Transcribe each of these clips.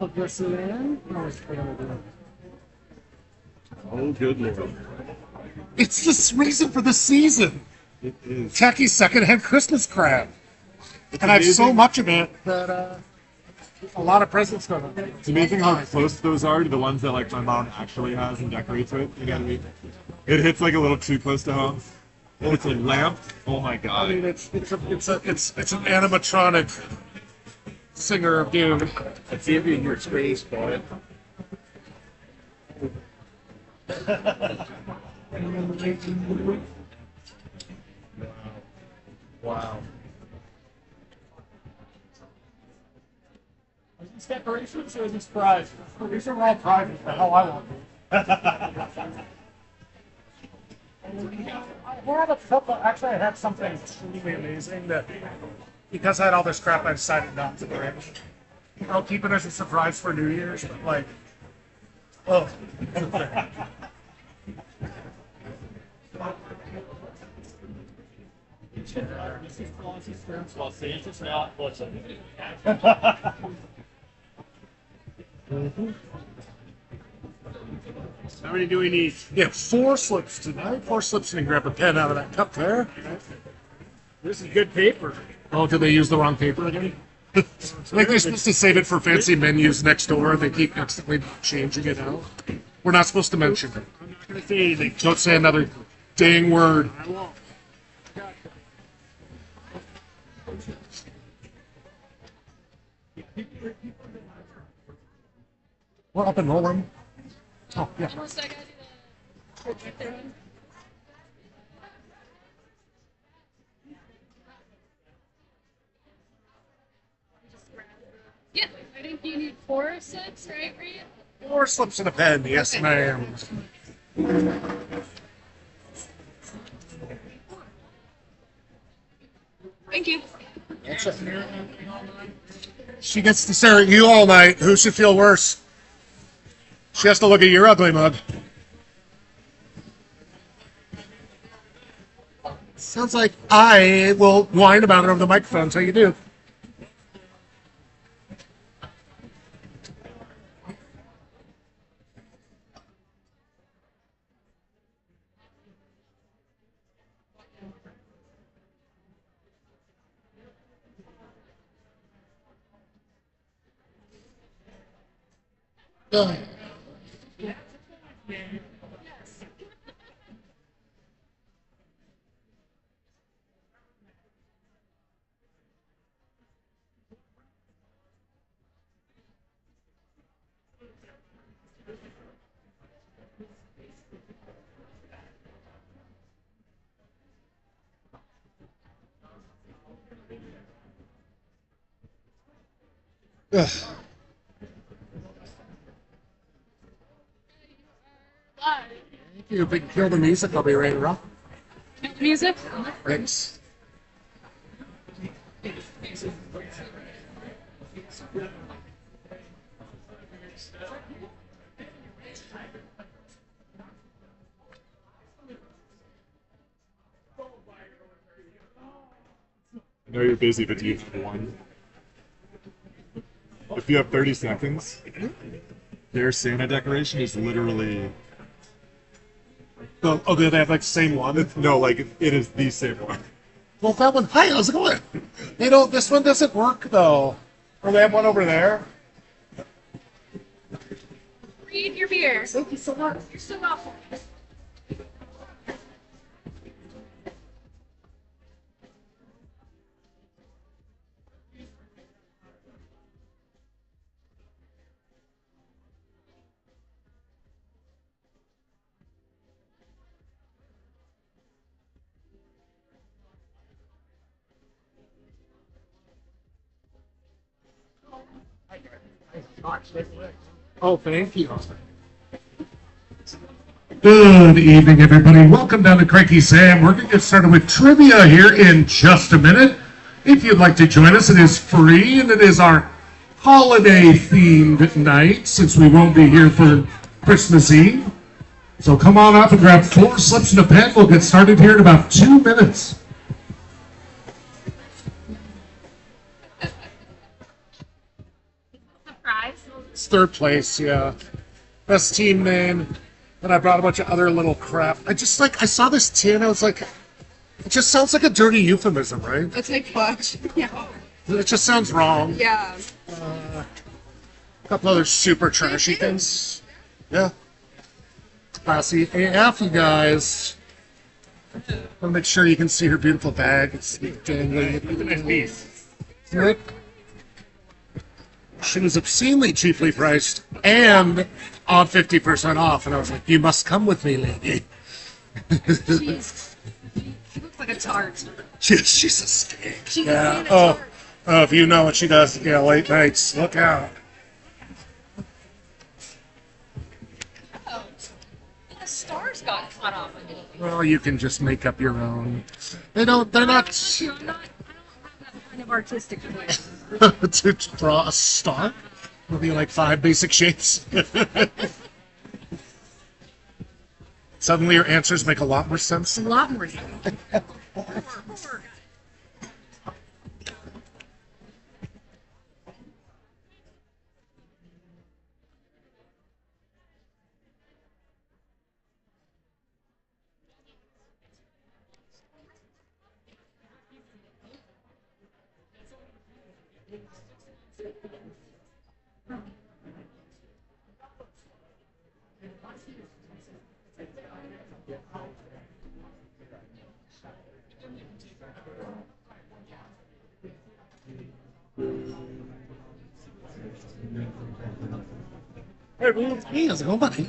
put this in. Oh, good lord. It's the reason for the season. It is. Tacky secondhand Christmas crap. And I have so amazing. much of it that a lot of presents go to it. It's amazing how close those are to the ones that like my mom actually has and decorates with. You know what I mean? It hits like a little too close to home. And it's a lamp. Oh my I god. mean, it's an animatronic singer of doom. It's in your space, boy. Wow. Are these decorations or are these prizes? These are all prizes. The hell I want. I had a couple. Actually, I had something extremely amazing that because I had all this crap, I decided not to bring. I'll keep it as a surprise for New Year's, but like, oh. Well, Santa's not. What's it? How many do we need? Yeah, 4 slips tonight. 4 slips, and you grab a pen out of that cup there. This is good paper. Oh, did they use the wrong paper again? Like they're supposed to save it for fancy menus next door. They keep constantly changing it out. We're not supposed to mention it. I'm not going to say anything. Don't say another dang word. I won't. We're up and rolling. Oh, yeah. Almost, I gotta do the thing. Yeah, I think you need 4 sets, right, Reed? 4 slips and a pen. Yes, ma'am. Thank you. She gets to stare at you all night. Who should feel worse? She has to look at your ugly mug. Sounds like I will whine about it over the microphone. So you do. Ugh. Ugh. Live. Thank you. If we can kill the music, I'll be ready to rock. Music? Thanks. I know you're busy, but do you have one? If you have 30 seconds, their Santa decoration is literally. Oh, do they have like the same one? No, like it is the same one. Well, that one. Hi, how's it going? You know, this one doesn't work though. Or they have one over there. Read your beer. Thank you so much. You're so awful. Oh, thank you. Good evening, everybody. Welcome down to Cranky Sam. We're going to get started with trivia here in just a minute. If you'd like to join us, it is free, and it is our holiday-themed night since we won't be here for Christmas Eve. So come on up and grab 4 slips and a pen. We'll get started here in about 2 minutes. Surprise. It's third place, yeah. Best team name. And I brought a bunch of other little crap. I saw this tin, I was like, it just sounds like a dirty euphemism, right? It's like fudge. Yeah. It just sounds wrong. Yeah. A couple other super trashy things. Yeah. Classy AF, you guys. I want to make sure you can see her beautiful bag. It's dangling. Right? She was obscenely cheaply priced and on 50% off, and I was like, "You must come with me, lady." She looks like a tart. She's a steak. She's Yeah. a Oh, tart. if you know what she does, yeah, late nights. Look out. Oh, the stars got cut off. Well, you can just make up your own. They're not I don't have that kind of artistic way. to draw a star. It'll be like 5 basic shapes. Suddenly your answers make a lot more sense. A lot more. Hey, how's it going, buddy?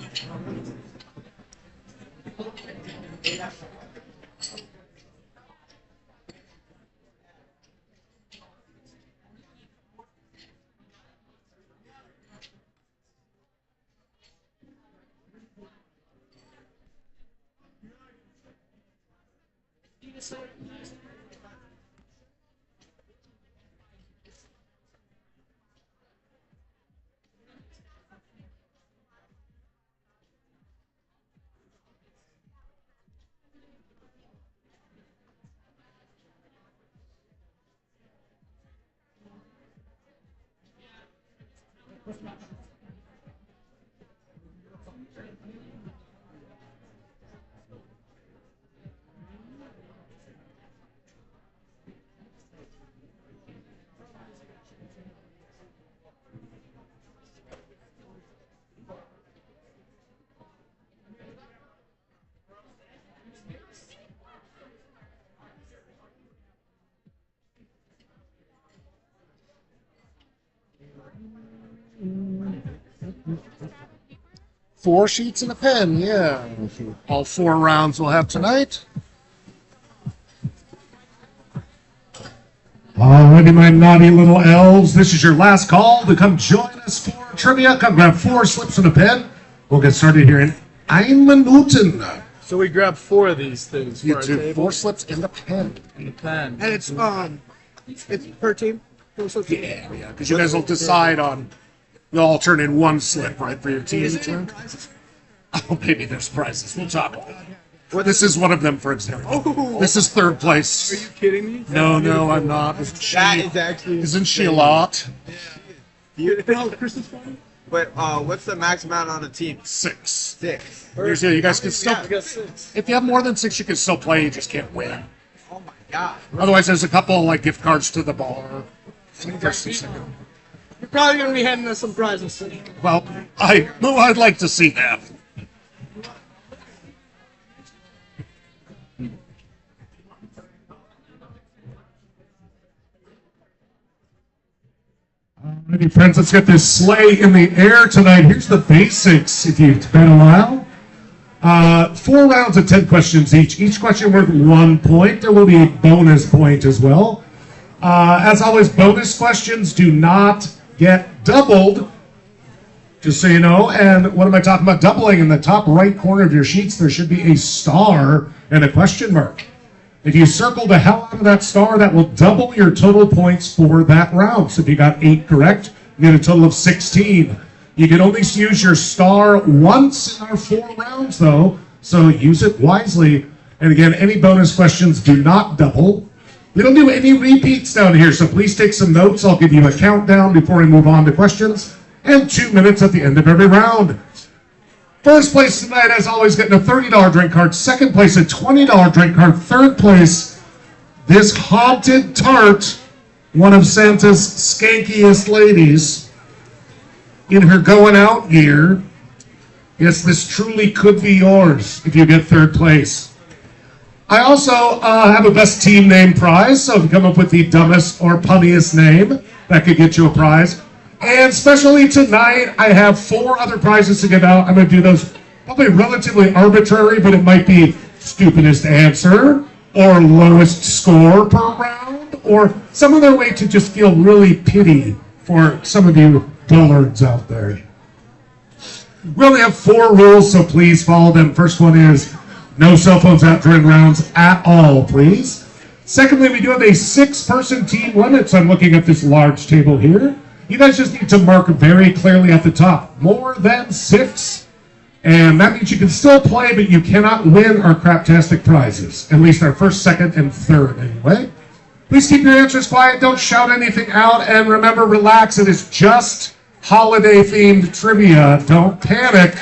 Four sheets and a pen, yeah. All 4 rounds we'll have tonight. Alrighty, my naughty little elves. This is your last call to come join us for trivia. Come grab 4 slips and a pen. We'll get started here in 1 Minuten. So we grabbed 4 of these things for You our do table. 4 slips and a pen. And the pen. And it's per team. Yeah, because you guys will decide on. You'll all turn in 1 slip, right, for your team. Oh, maybe there's prizes. We'll talk about it. This is one of them, for example. This is 3rd place. Are you kidding me? No, I'm not. Isn't she, That is actually. isn't she a lot? Oh, Christmas party? But what's the max amount on a team? 6. 6. Here's the, you guys can still. I got 6. If you have more than 6, you can still play. You just can't win. Oh my god. Otherwise, there's a couple like gift cards to the bar. First and second. You're probably going to be handing us some prizes. Well, I'd like to see that. Alrighty, friends, let's get this sleigh in the air tonight. Here's the basics, if you've been a while. 4 rounds of 10 questions each. Each question worth 1 point. There will be a bonus point as well. As always, bonus questions do not get doubled, just so you know. And what am I talking about doubling? In the top right corner of your sheets, there should be a star and a question mark. If you circle the hell out of that star, that will double your total points for that round. So if you got 8 correct, you get a total of 16. You can only use your star once in our 4 rounds, though, so use it wisely. And again, any bonus questions do not double. We don't do any repeats down here, so please take some notes. I'll give you a countdown before we move on to questions. and 2 minutes at the end of every round. First place tonight, as always, getting a $30 drink card. Second place, a $20 drink card. Third place, this haunted tart, one of Santa's skankiest ladies, in her going out gear. Yes, this truly could be yours if you get third place. I also have a best team name prize, so if you come up with the dumbest or punniest name, that could get you a prize. And especially tonight, I have 4 other prizes to give out. I'm going to do those probably relatively arbitrary, but it might be stupidest answer, or lowest score per round, or some other way to just feel really pity for some of you dullards out there. We only have 4 rules, so please follow them. First one is no cell phones out during rounds at all, please. Secondly, we do have a 6-person team limit, so I'm looking at this large table here. You guys just need to mark very clearly at the top, more than 6. And that means you can still play, but you cannot win our craptastic prizes. At least our first, second, and third, anyway. Please keep your answers quiet. Don't shout anything out. And remember, relax. It is just holiday-themed trivia. Don't panic.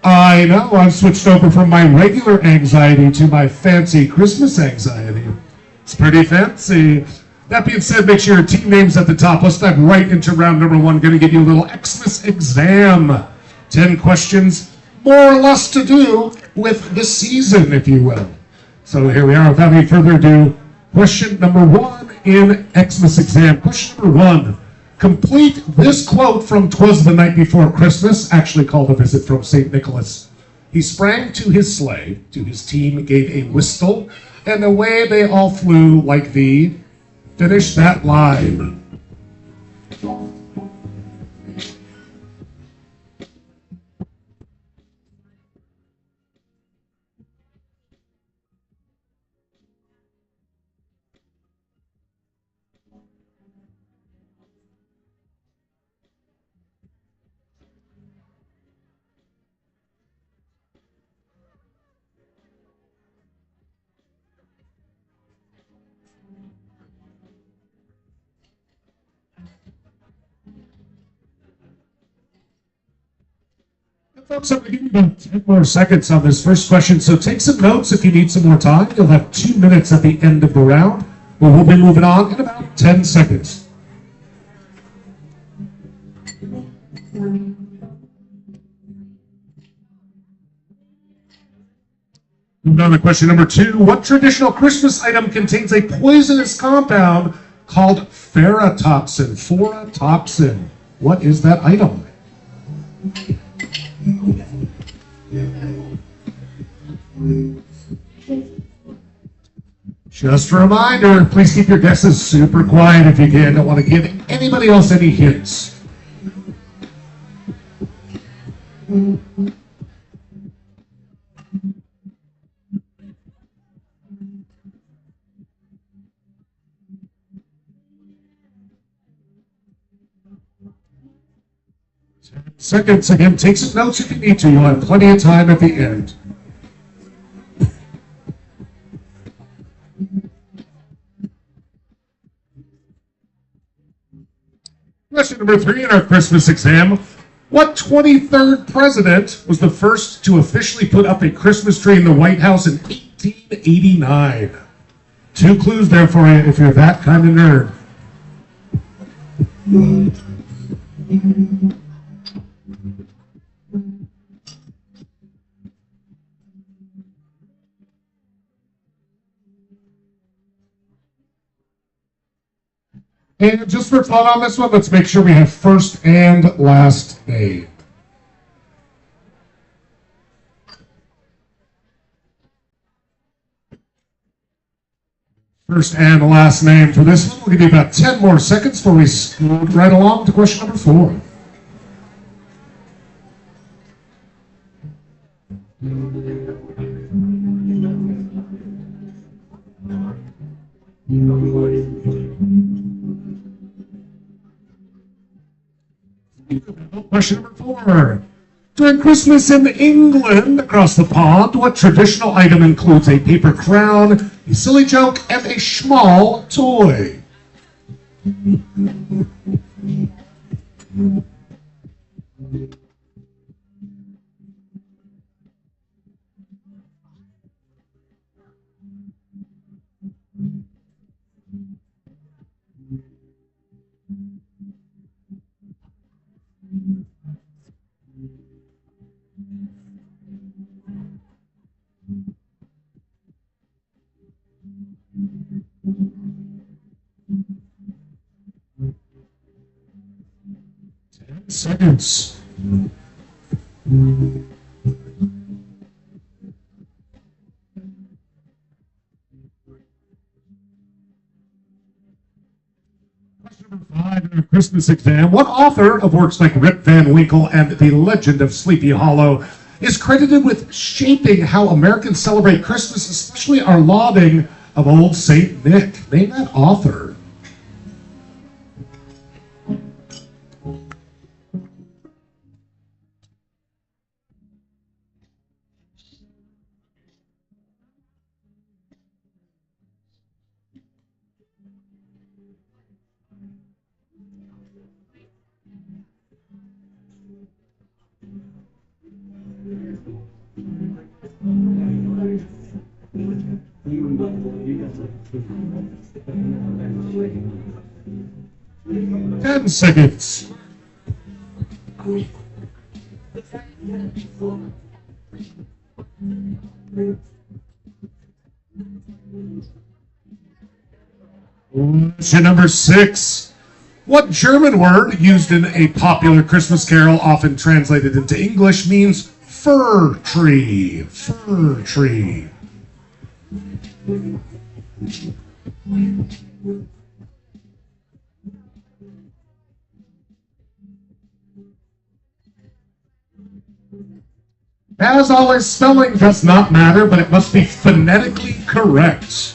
I know, I've switched over from my regular anxiety to my fancy Christmas anxiety. It's pretty fancy. That being said, make sure your team name's at the top. Let's dive right into round number 1. Going to give you a little Xmas exam. 10 questions, more or less to do with the season, if you will. So here we are, without any further ado. Question number 1 in Xmas exam. Question number 1. Complete this quote from 'Twas the Night Before Christmas, actually called A Visit from St. Nicholas. He sprang to his sleigh, to his team gave a whistle, and away they all flew like the... Finish that line. Folks, I'm going to give you about 10 more seconds on this first question, so take some notes if you need some more time. You'll have 2 minutes at the end of the round, but we'll be moving on in about 10 seconds. Moving on to question number 2. What traditional Christmas item contains a poisonous compound called ferrotopsin? Ferrotopsin. What is that item? Just a reminder, please keep your guesses super quiet if you can. Don't want to give anybody else any hints. Seconds again, take some notes if you need to. You'll have plenty of time at the end. Question number 3 in our Christmas exam. What 23rd president was the first to officially put up a Christmas tree in the White House in 1889? 2 clues there for you if you're that kind of nerd. And just for fun on this one, let's make sure we have first and last name. First and last name for this one. We'll give you about 10 more seconds before we scoot right along to question number 4. Question number 4. During Christmas in England, across the pond, what traditional item includes a paper crown, a silly joke, and a small toy? Seconds. Question number 5 in our Christmas exam. What author of works like Rip Van Winkle and The Legend of Sleepy Hollow is credited with shaping how Americans celebrate Christmas, especially our lauding of Old Saint Nick? Name that author. Ten seconds. Question number 6. What German word used in a popular Christmas carol, often translated into English, means fir tree? Fir tree. As always, spelling does not matter, but it must be phonetically correct.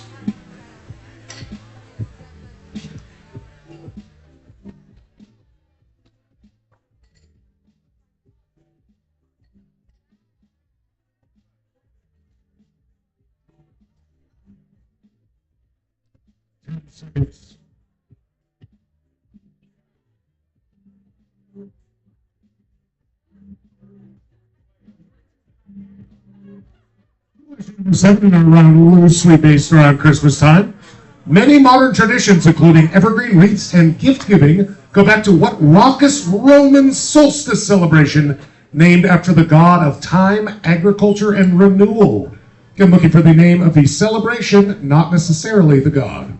Seconds. Number 7 are around loosely based around Christmas time. Many modern traditions, including evergreen wreaths and gift giving, go back to what raucous Roman solstice celebration named after the god of time, agriculture, and renewal. I'm looking for the name of the celebration, not necessarily the god.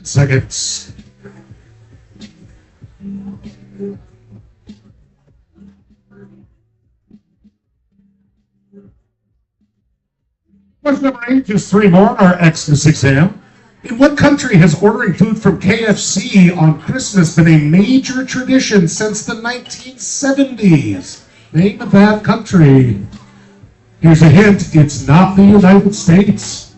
Seconds. Question number 8, just 3 more on our Xmas exam. In what country has ordering food from KFC on Christmas been a major tradition since the 1970s? Name of that country. Here's a hint, it's not the United States.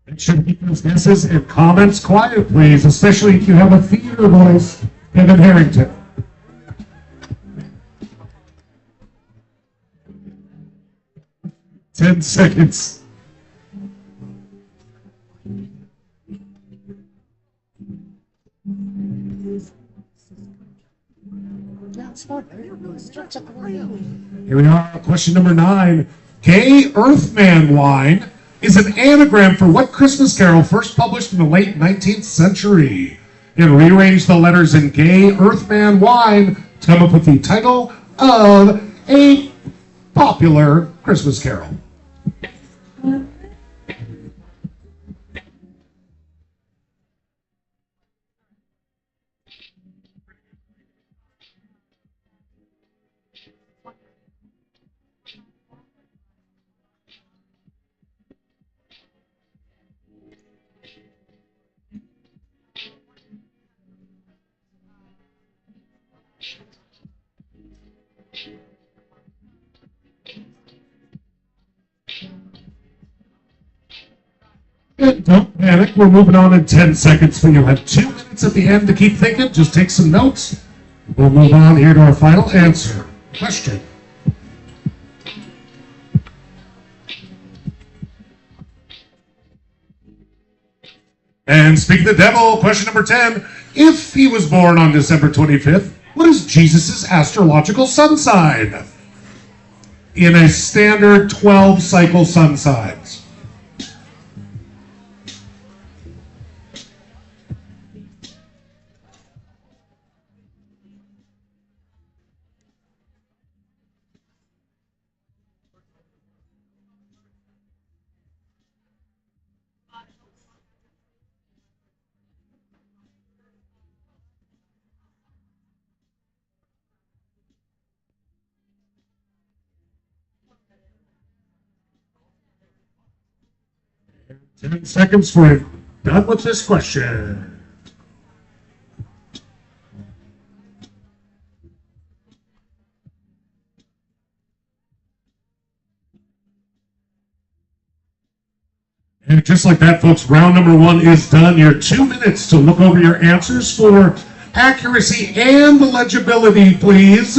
Make sure to keep those guesses and comments quiet, please, especially if you have a theater voice, Kevin Harrington. Ten seconds. Here we are, question number 9. Gay Earthman wine is an anagram for what Christmas carol first published in the late 19th century? And rearrange the letters in Gay Earthman wine to come up with the title of a popular Christmas carol. Don't panic. We're moving on in 10 seconds, but you'll have 2 minutes at the end to keep thinking. Just take some notes. We'll move on here to our final answer. Question. And speak the devil, question number 10. If he was born on December 25th, what is Jesus' astrological sun sign? In a standard 12 cycle sun signs. Ten seconds for it. Done with this question. And just like that, folks, round number 1 is done. Your 2 minutes to look over your answers for accuracy and legibility, please.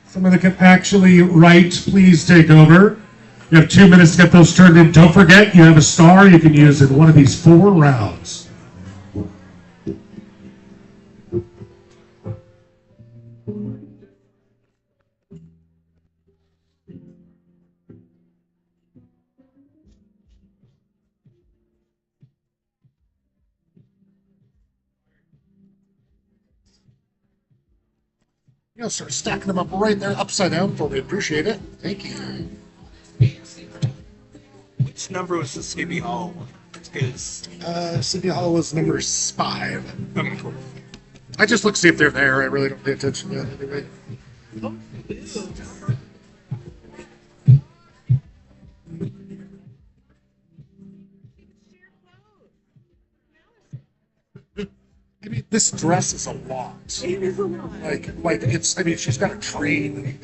Someone that can actually write, please take over. You have 2 minutes to get those turned in. Don't forget, you have a star you can use in one of these 4 rounds. You'll start stacking them up right there, upside down for me. Appreciate it. Thank you. Which number was the Sleepy Hollow one? Because City Hall was number 5. okay, cool. I just look to see if they're there. I really don't pay attention to that anyway. I mean, this dress is a lot. It is a lot. Like it's. I mean, she's got a train.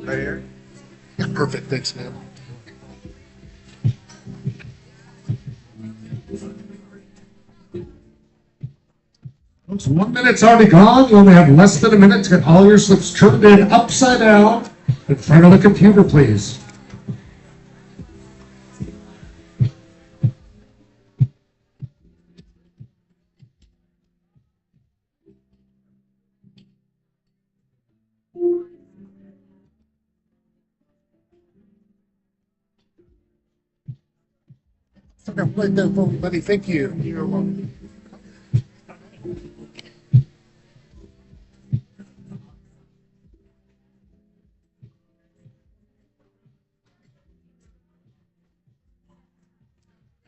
Right here. Yeah, perfect. Thanks, man. Folks, 1 minute's already gone. You only have less than a minute to get all your slips turned in upside down in front of the computer, please. Right there, buddy. Thank you. You're welcome.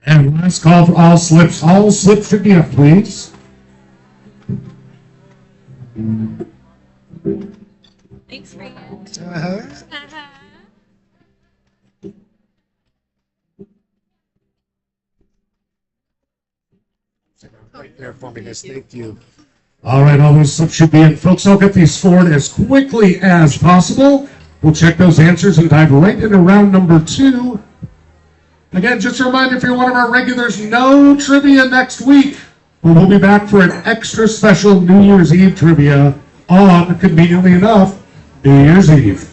And last call for all slips. All slips should be up, please. Thanks, friend. Uh-huh. Right there for me, guys. Thank you. All right, all those slips should be in. Folks, I'll get these scored as quickly as possible. We'll check those answers and dive right into round number 2. Again, just a reminder, if you're one of our regulars, no trivia next week. But we'll be back for an extra special New Year's Eve trivia on, conveniently enough, New Year's Eve.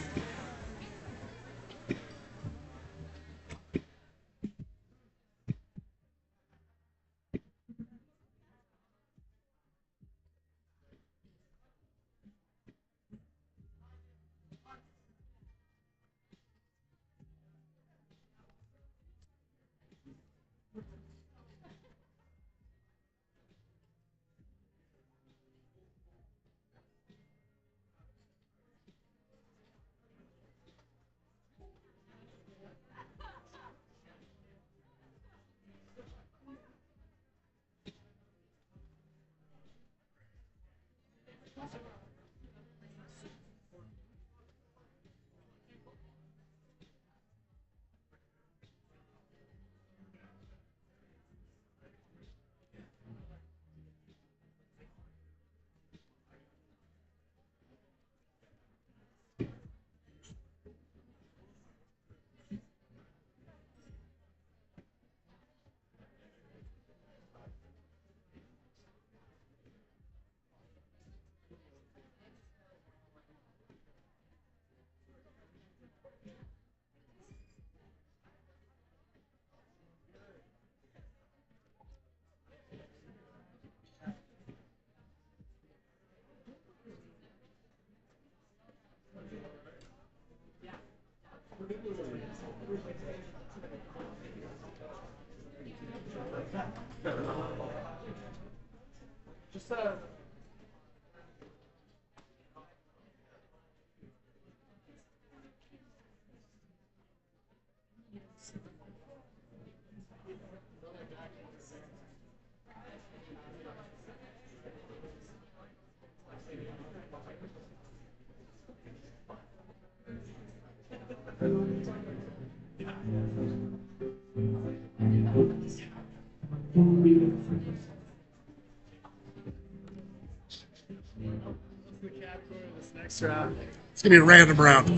Next round. It's gonna be a random round.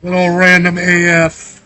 Little random AF.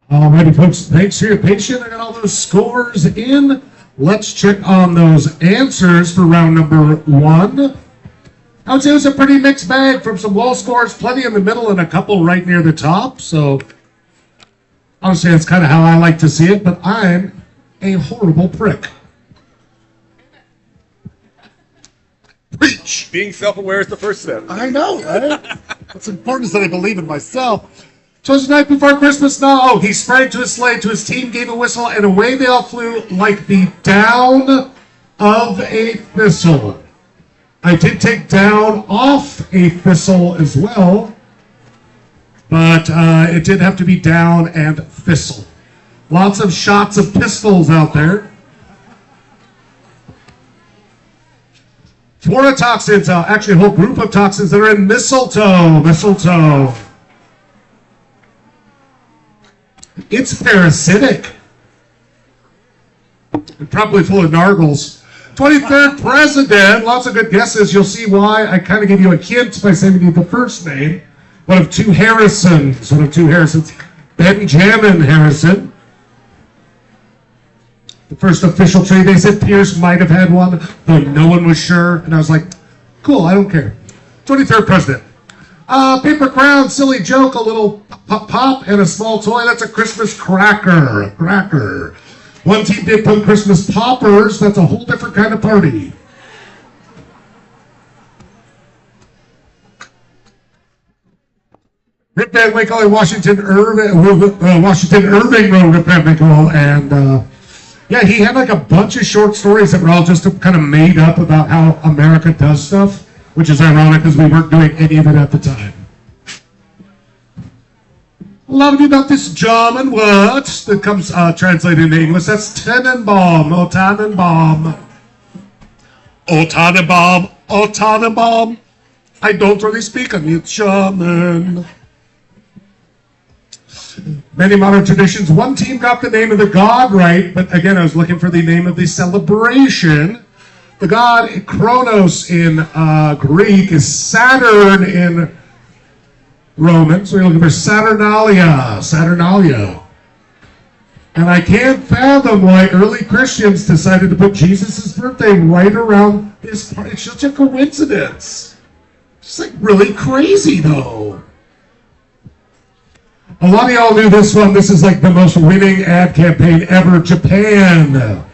Alrighty, folks, thanks for your patience. I got all those scores in. Let's check on those answers for round number 1. I would say it was a pretty mixed bag from some low scores, plenty in the middle, and a couple right near the top. So, honestly, that's kind of how I like to see it, but I'm a horrible prick. Preach! Being self-aware is the first step. I know, right? What's important is that I believe in myself. 'Twas the night before Christmas now. Oh, he sprang to his sleigh, to his team gave a whistle, and away they all flew like the down of a thistle. I did take down off a thistle as well, but it did have to be down and thistle. Lots of shots of pistols out there. Flora toxins, actually a whole group of toxins that are in mistletoe. Mistletoe. It's parasitic. And probably full of nargles. 23rd president, lots of good guesses. You'll see why. I kind of give you a hint by saying you the first name. One of two Harrisons. Benjamin Harrison. The first official tree, they said Pierce might have had one, though no one was sure. And I was like, cool, I don't care. 23rd president. Paper crown, silly joke, a little pop, and a small toy. That's a Christmas cracker. A cracker. One team did put Christmas poppers. That's a whole different kind of party. Rip Van Winkle, Washington Irving wrote Rip Van Winkle, and yeah, he had like a bunch of short stories that were all just kind of made up about how America does stuff, which is ironic because we weren't doing any of it at the time. A lot of you about this German word that comes translated into English. That's Tannenbaum, or Tannenbaum. Oh, Tannenbaum, oh, Tannenbaum. I don't really speak any German. Many modern traditions. One team got the name of the god right, but again, I was looking for the name of the celebration. The god Kronos in Greek is Saturn in Roman, so you're looking for Saturnalia. Saturnalia. And I can't fathom why early Christians decided to put Jesus' birthday right around his party. It's such a coincidence. It's like really crazy, though. A lot of y'all knew this one. This is like the most winning ad campaign ever. Japan.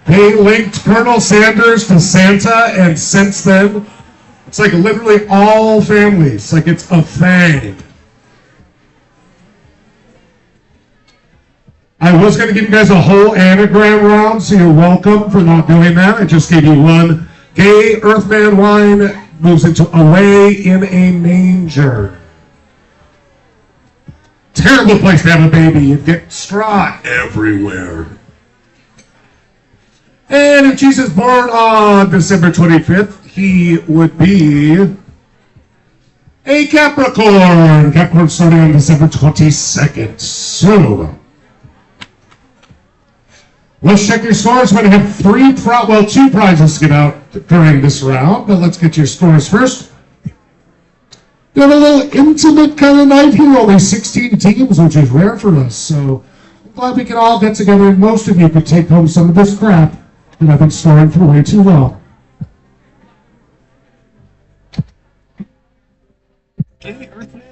They linked Colonel Sanders to Santa, and since then, it's like literally all families. Like it's a thing. I was going to give you guys a whole anagram round, so you're welcome for not doing that. I just gave you one. Gay Earthman wine moves into away in a manger. Terrible place to have a baby. You get straw everywhere. And if Jesus born on December 25th, he would be a Capricorn. Capricorn starting on December 22nd. So, let's check your scores. We're going to have two prizes to get out during this round, but let's get your scores first. We have a little intimate kind of night here, only 16 teams, which is rare for us, so I'm glad we can all get together and most of you could take home some of this crap that I've been storing for way too long. Gay Earthman?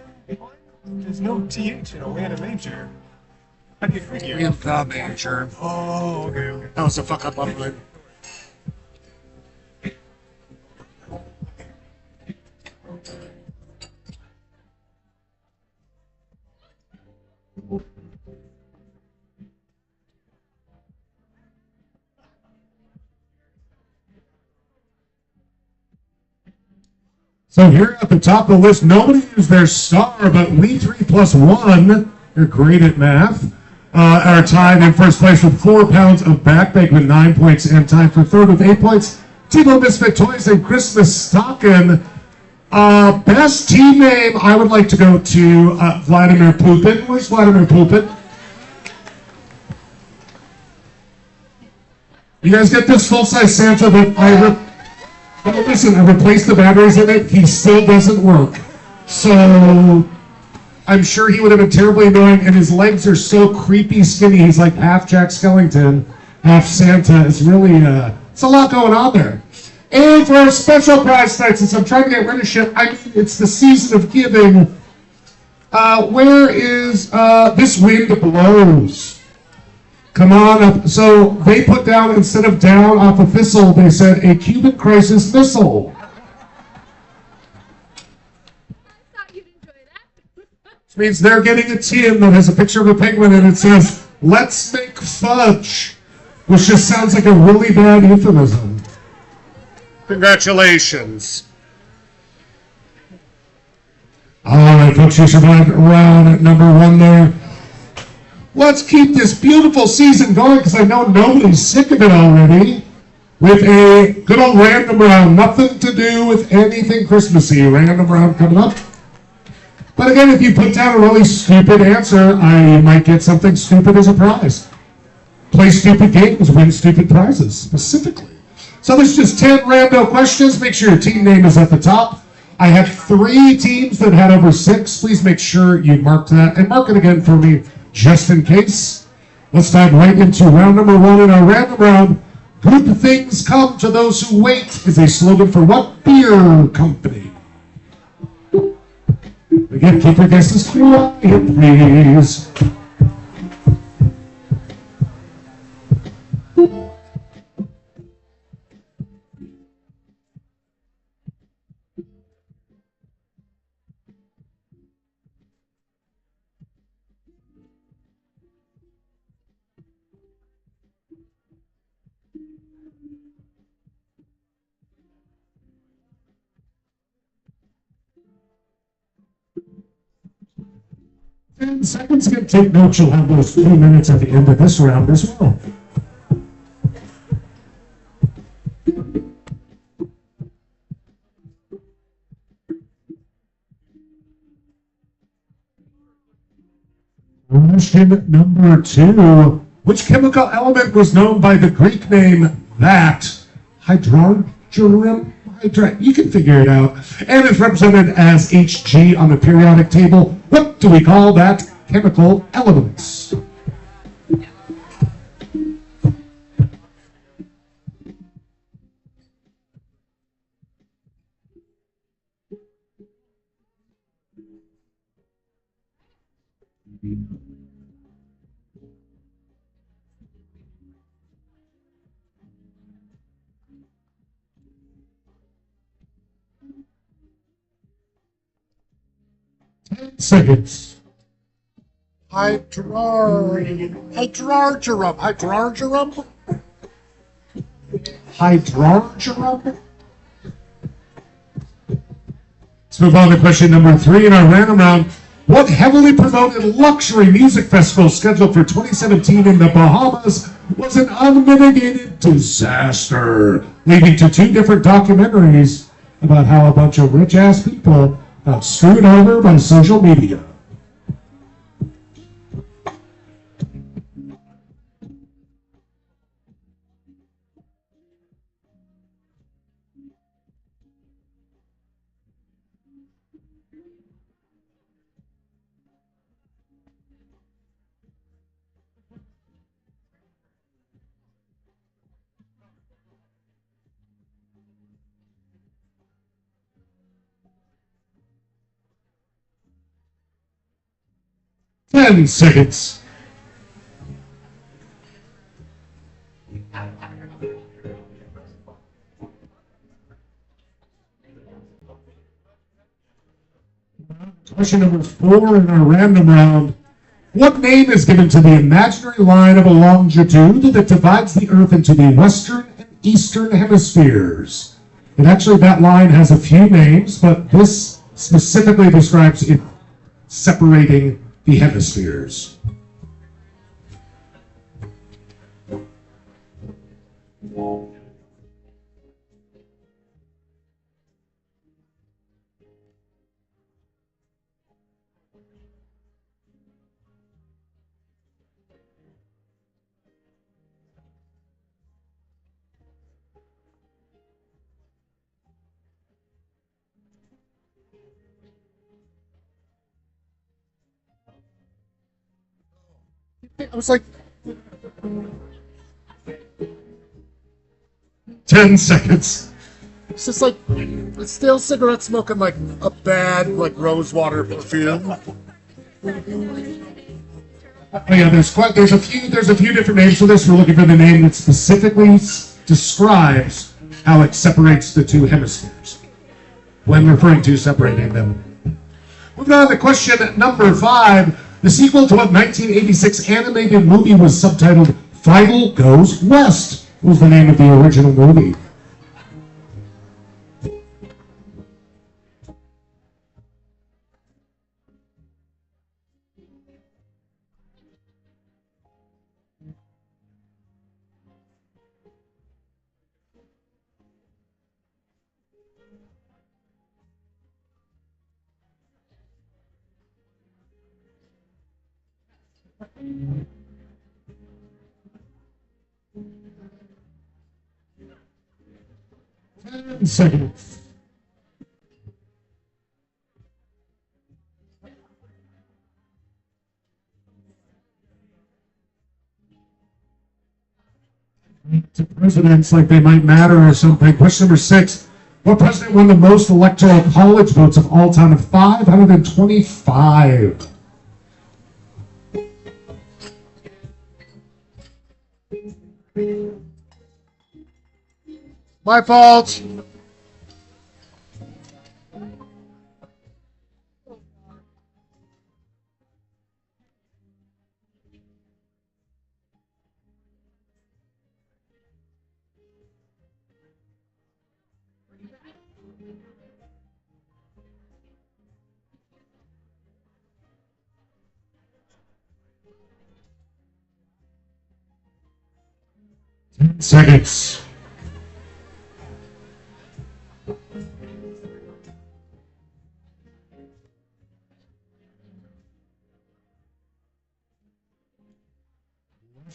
There's no TH in Away in a Manger. How do you figure? We have the manager. Oh, okay. That was a fuck up on it. So here at the top of the list, nobody used their star, but we 3 plus 1, you're great at math, are tied in first place with 4 pounds of backbake with 9 points and tied for third with 8 points. Tebow Misfit Toys and Christmas Stocking. Best team name, I would like to go to Vladimir Pupin. Where's Vladimir Pupin? You guys get this full-size Santa that listen, I replaced the batteries in it. He still doesn't work. So I'm sure he would have been terribly annoying, and his legs are so creepy skinny. He's like half Jack Skellington, half Santa. It's really, it's a lot going on there. And for our special prize tonight, since I'm trying to get rid of shit, I mean, it's the season of giving. Where is This Wind Blows? Come on up. So they put down, instead of down off a thistle, they said a Cuban crisis missile. I thought you'd enjoy that. Which means they're getting a tin that has a picture of a penguin and it says, "Let's make fudge," which just sounds like a really bad euphemism. Congratulations. All right, folks, you survived round number 1 there. Let's keep this beautiful season going because I know nobody's sick of it already. With a good old random round. Nothing to do with anything Christmassy. Random round coming up. But again, if you put down a really stupid answer, I might get something stupid as a prize. Play stupid games, win stupid prizes, specifically. So there's just 10 rando questions. Make sure your team name is at the top. I have 3 teams that had over 6. Please make sure you mark that. And mark it again for me, just in case. Let's dive right into round number 1 in our random round. Good things come to those who wait is a slogan for what beer company? Again, keep your guesses quiet, please. And seconds can take notes. You'll have those 2 minutes at the end of this round as well. Question number 2. Which chemical element was known by the Greek name that? Hydrogen? You can figure it out. And is represented as Hg on the periodic table. What do we call that chemical element? Seconds. Hydrargyrum. Hydrargyrum? Let's move on to question number 3 in our random round. What heavily promoted luxury music festival scheduled for 2017 in the Bahamas was an unmitigated disaster, leading to 2 different documentaries about how a bunch of rich-ass people got screwed over by social media? Ten seconds. Question number 4 in our random round. What name is given to the imaginary line of a longitude that divides the Earth into the western and eastern hemispheres? And actually, that line has a few names, but this specifically describes it separating the hemispheres. I was like, 10 seconds. It's just like it's still cigarette smoking like a bad like rosewater perfume. Oh yeah, there's a few different names for this. We're looking for the name that specifically describes how it separates the 2 hemispheres when referring to separating them. Moving on to question number 5. The sequel to a 1986 animated movie was subtitled Final Goes West. What was the name of the original movie? Seconds. To presidents like they might matter or something. Question number 6. What president won the most electoral college votes of all time of 525? My fault. Seconds.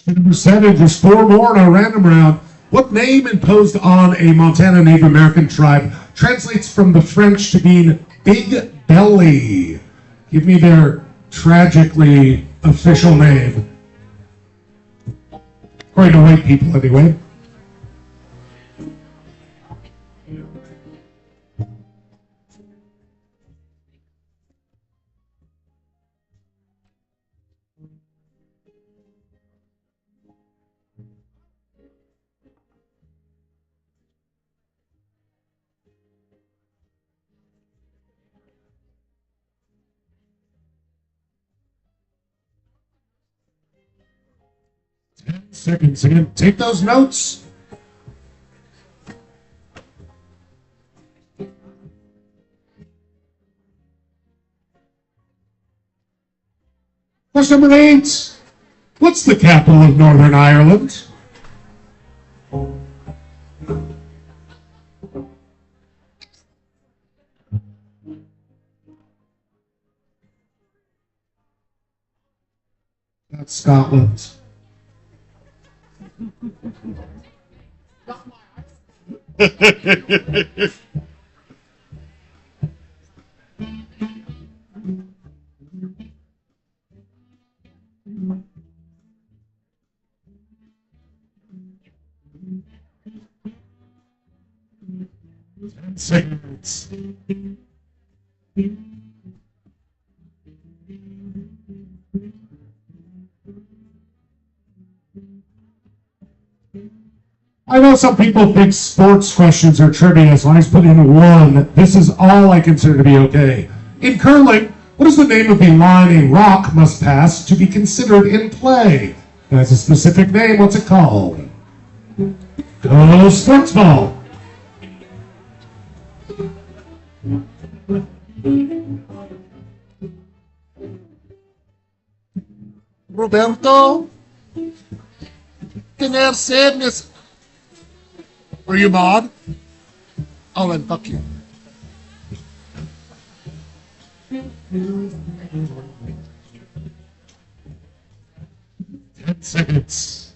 Number 7, there's 4 more in our random round. What name imposed on a Montana Native American tribe translates from the French to mean big belly? Give me their tragically official name. According to white people, anyway. Seconds again. Take those notes. Question number 8. What's the capital of Northern Ireland? That's Scotland. Seconds. I know some people think sports questions are trivia, so I just put in one. This is all I consider to be okay. In curling, what is the name of the line a rock must pass to be considered in play? That's a specific name. What's it called? Go sports ball. Roberto, can I have sadness? Were you mod? Oh, then fuck you. Ten seconds.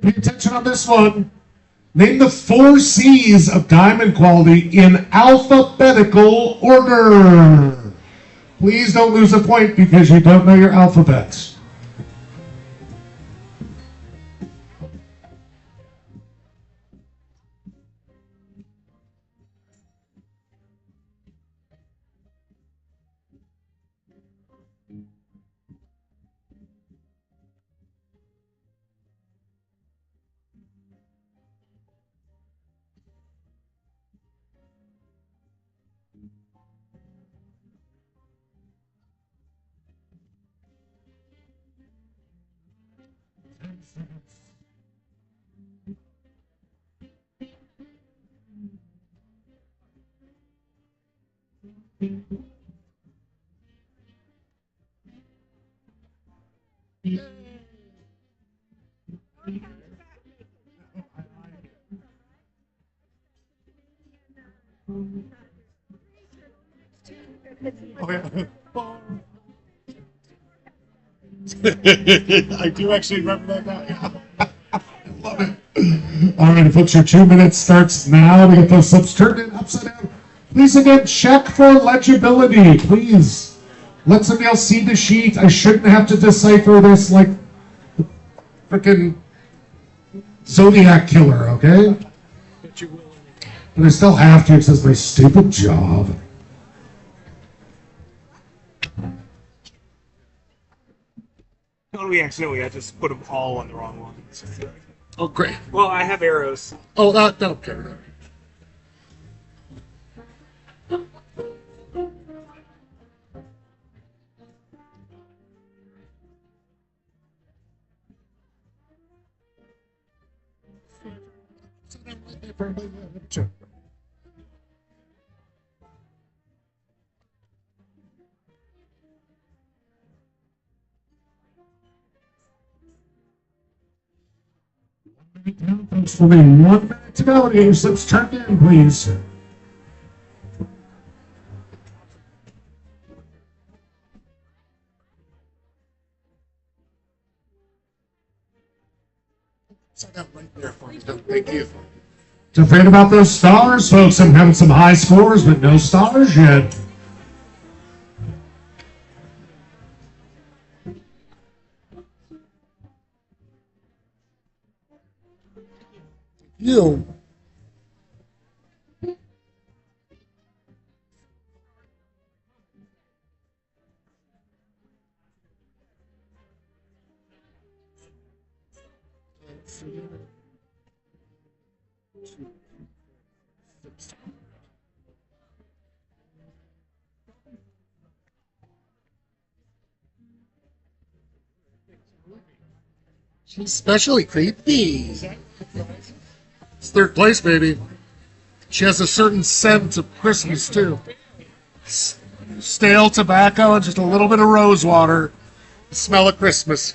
Pay attention on this one. Name the 4 C's of diamond quality in alphabetical order. Please don't lose a point because you don't know your alphabet. I do actually remember that now. Yeah. I love it. All right, folks, your 2 minutes starts now to get those subs turned in upside down. Please again check for legibility. Please let somebody else see the sheet. I shouldn't have to decipher this like freaking Zodiac killer, okay? But I still have to because it's my stupid job. Totally accidentally, I just put them all on the wrong one. Oh, great. Well, I have arrows. Oh, that don't care. Folks, for the 1 minute to go. Get your subs turned in, please. Set that right there for me. Thank you. Don't forget about those stars, folks. I'm having some high scores, but no stars yet. You. Especially creepy. It's third place, baby. She has a certain scent of Christmas, too. Stale tobacco and just a little bit of rose water. Smell of Christmas.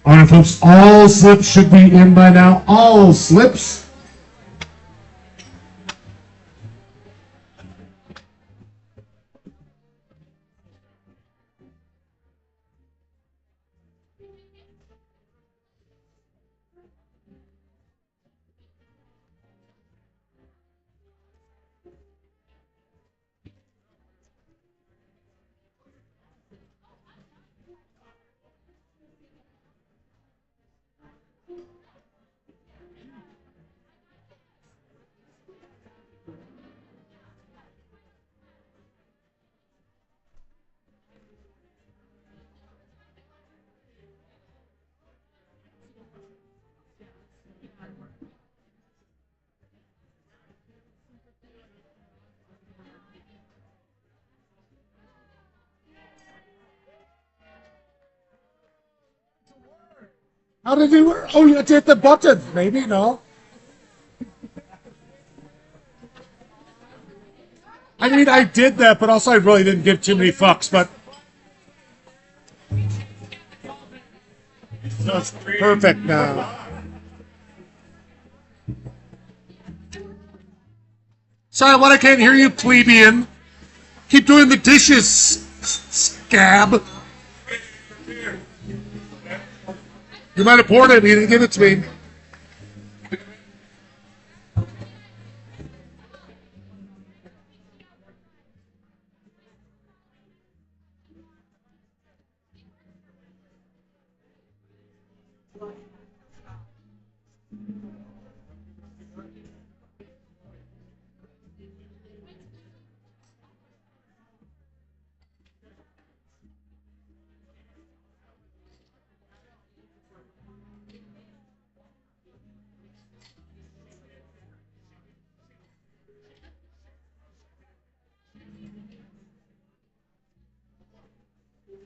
All right, folks, all slips should be in by now. All slips. How did you work? Oh, you hit the button. Maybe, no. I mean, I did that, but also I really didn't give too many fucks, but. That's perfect now. Sorry, what? I can't hear you, plebeian. Keep doing the dishes, scab. You might have poured it, but you didn't give it to me.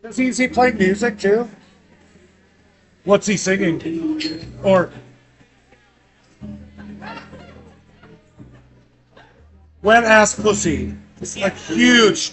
Is he playing music too? What's he singing? Or wet ass pussy. It's like huge.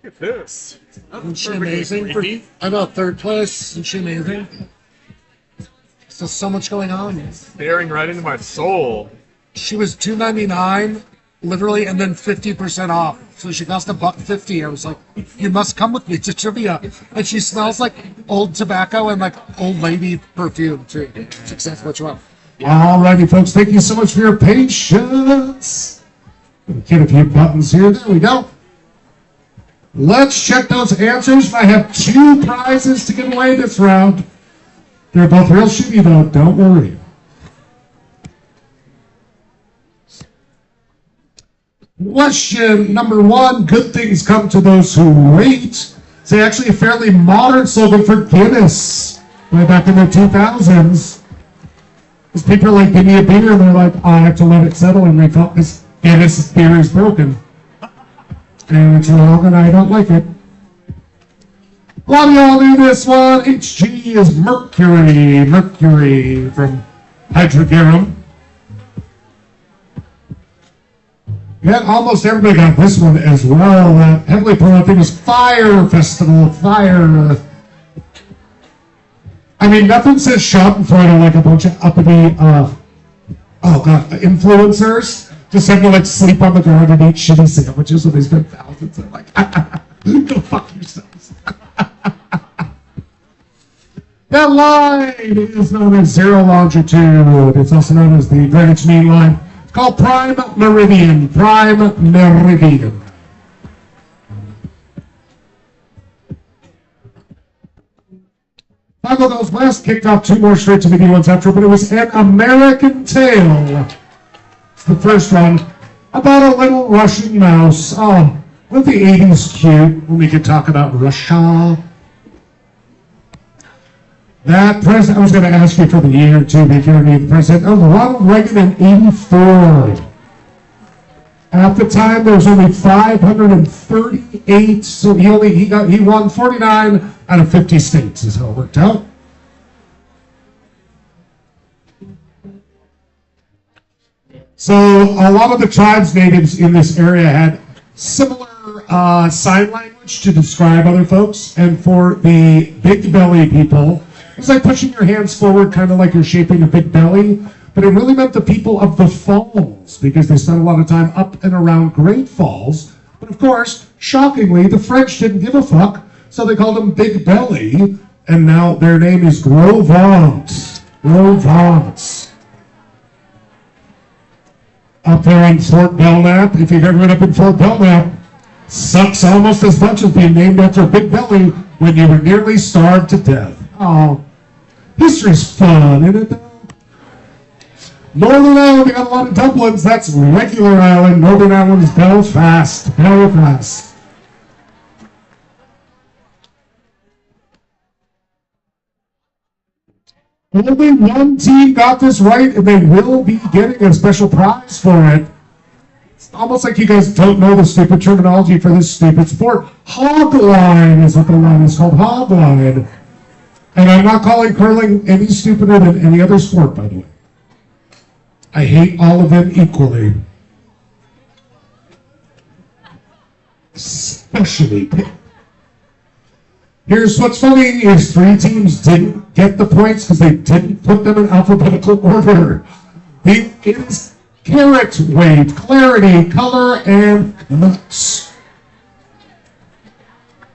Look at this. Isn't she amazing? I know, third place. Isn't she amazing? There's so much going on. Staring right into my soul. She was $2.99, literally, and then 50% off. So she cost $1.50. I was like, "You must come with me to trivia." And she smells like old tobacco and like old lady perfume too. It's exactly what you want. Alrighty, folks, thank you so much for your patience. Get a few buttons here. There we go. Let's check those answers. I have 2 prizes to give away this round. They're both real shitty, though. Don't worry. Question number 1. Good things come to those who wait. It's actually a fairly modern slogan for Guinness. Way back in the 2000s. Because people are like, give me a beer, and they're like, I have to let it settle and refill this Guinness beer is broken. And it's wrong, and I don't like it. A lot of y'all knew this one. HG is mercury. Mercury from Hydrogarum. Yeah, almost everybody got this one as well. Heavily promoted was Fire Festival. Fire. I mean, nothing says Schadenfreude like a bunch of uppity, influencers. Just have to like sleep on the ground and eat shitty sandwiches when they spend thousands. I'm like, go fuck yourselves. That line is known as zero longitude. It's also known as the Greenwich Mean Line. It's called Prime Meridian. Prime Meridian. Five of those west kicked off 2 more straight to the ones after, but it was An American Tale. It's the first one about a little Russian mouse. Oh, wasn't the 80s cute when we could talk about Russia? That president, I was going to ask you for the year too, but you don't need the president. Oh, Ronald Reagan in 84. At the time, there was only 538, so he won 49 out of 50 states, is how it worked out. So a lot of the tribes natives in this area had similar sign language to describe other folks, and for the big belly people, it's like pushing your hands forward, kind of like you're shaping a big belly. But it really meant the people of the Falls, because they spent a lot of time up and around Great Falls. But of course, shockingly, the French didn't give a fuck, so they called them Big Belly, and now their name is Gros Ventre. Gros Ventre. Up there in Fort Belknap, if you've ever been up in Fort Belknap, sucks almost as much as being named after Big Belly when you were nearly starved to death. Oh, history's fun, isn't it? Northern Ireland, we got a lot of Dublins. That's regular Ireland. Northern Ireland is Belfast. Belfast. Only one team got this right, and they will be getting a special prize for it. It's almost like you guys don't know the stupid terminology for this stupid sport. Hogline is what the line is called. Hogline. And I'm not calling curling any stupider than any other sport, by the way. I hate all of them equally. Especially. Here's what's funny is 3 teams didn't get the points because they didn't put them in alphabetical order. It is carrot weight, clarity, color, and nuts.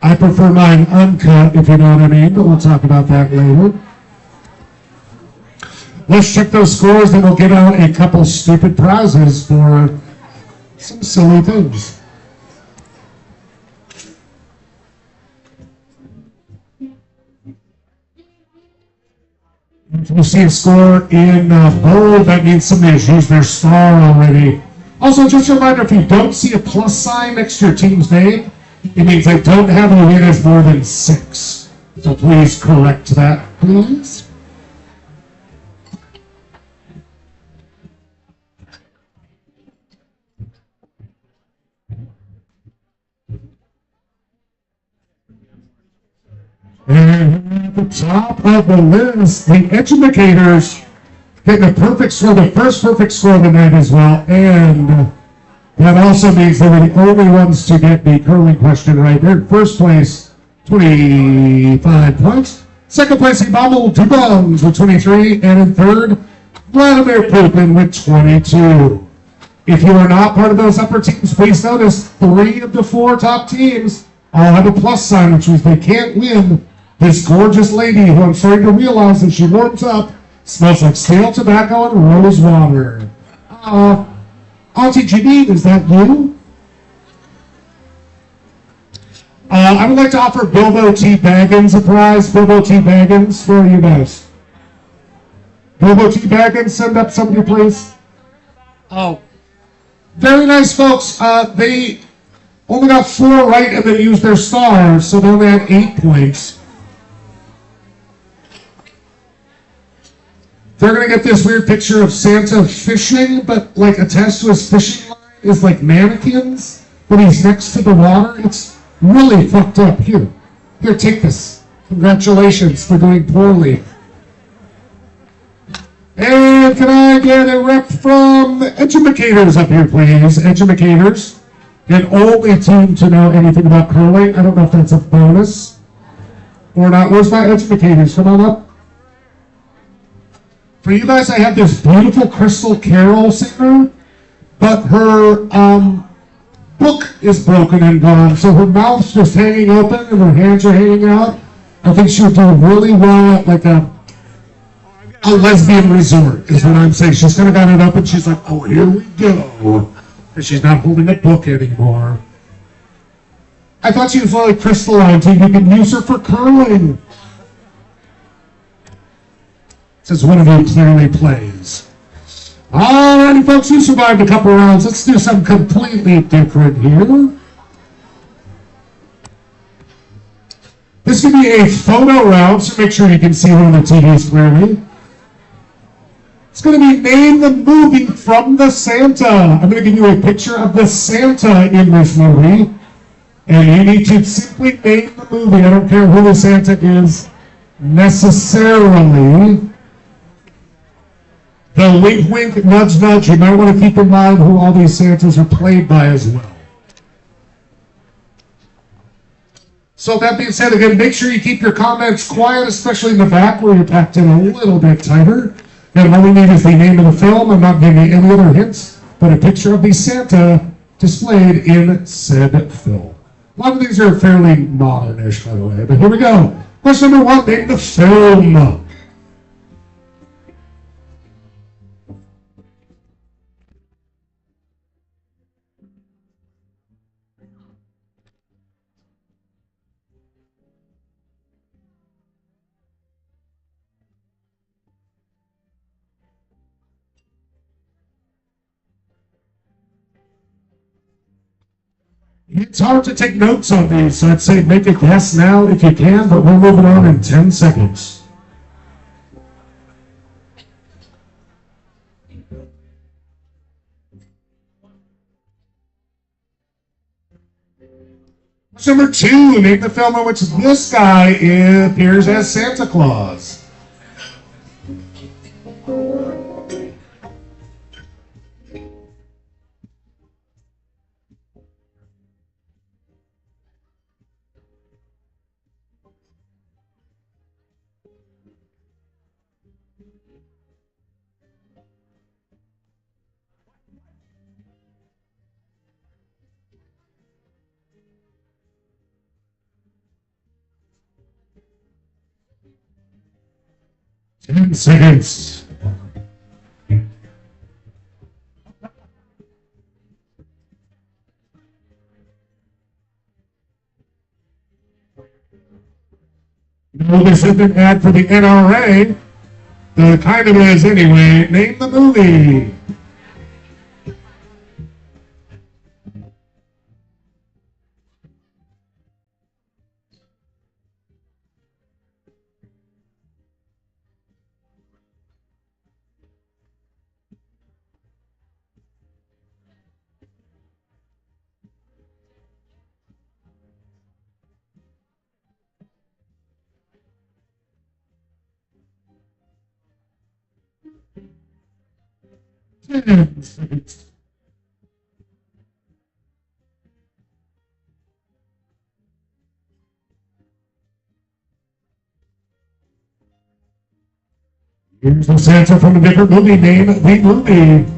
I prefer mine uncut, if you know what I mean, but we'll talk about that later. Let's check those scores, and we'll get out a couple stupid prizes for some silly things. We'll see a score in bold. That means somebody has used their star already. Also, just a reminder, if you don't see a plus sign next to your team's name, it means they don't have any winners more than 6. So please correct that, please. And at the top of the list, the Educators getting a perfect score, the first perfect score of the night as well. And that also means they were the only ones to get the curling question right. They're in first place, 25 points. Second place, Imamul Dubons with 23. And in third, Vladimir Putin with 22. If you are not part of those upper teams, please notice 3 of the 4 top teams all have a plus sign, which means they can't win. This gorgeous lady, who I'm starting to realize as she warms up, smells like stale tobacco and rose water. Auntie Janine, is that you? I would like to offer Bilbo T. Baggins a prize. Bilbo T. Baggins, where are you guys? Bilbo T. Baggins, send up somebody, please. Oh, very nice, folks. They only got 4 right and they used their stars, so they only had 8 points. They're going to get this weird picture of Santa fishing, but like attached to his fishing line is like mannequins, but he's next to the water. It's really fucked up. Here, take this. Congratulations for doing poorly. And can I get a rep from Educators up here, please? Educators, the only team to know anything about curling. I don't know if that's a bonus or not. Where's my Educators? Come on up. For you guys, I have this beautiful Crystal Carol singer, but her book is broken and gone, so her mouth's just hanging open and her hands are hanging out. I think she would do really well at like a a lesbian resort, is what I'm saying. She's kind of got it up and she's like, oh, here we go. And she's not holding a book anymore. I thought she was like crystalline, so you could use her for curling. Says one of you clearly plays. Alrighty, folks, you survived a couple rounds. Let's do something completely different here. This could be a photo round, so make sure you can see one of the TVs clearly. It's going to be Name the Movie from the Santa. I'm going to give you a picture of the Santa in this movie. And you need to simply name the movie. I don't care who the Santa is necessarily. The wink, wink, nudge, nudge. You might want to keep in mind who all these Santas are played by as well. So that being said, again, make sure you keep your comments quiet, especially in the back where you're packed in a little bit tighter. And all we need is the name of the film. I'm not giving you any other hints, but a picture of the Santa displayed in said film. A lot of these are fairly modern-ish, by the way, but here we go. Question number 1, name the film. It's hard to take notes on these, so I'd say make a guess now if you can, but we're moving on in 10 seconds. Number 2, name the film in which this guy appears as Santa Claus. Ten seconds. No, this isn't an ad for the NRA. The kind of is anyway. Name the movie. Here's the Santa from a different movie. Name the movie.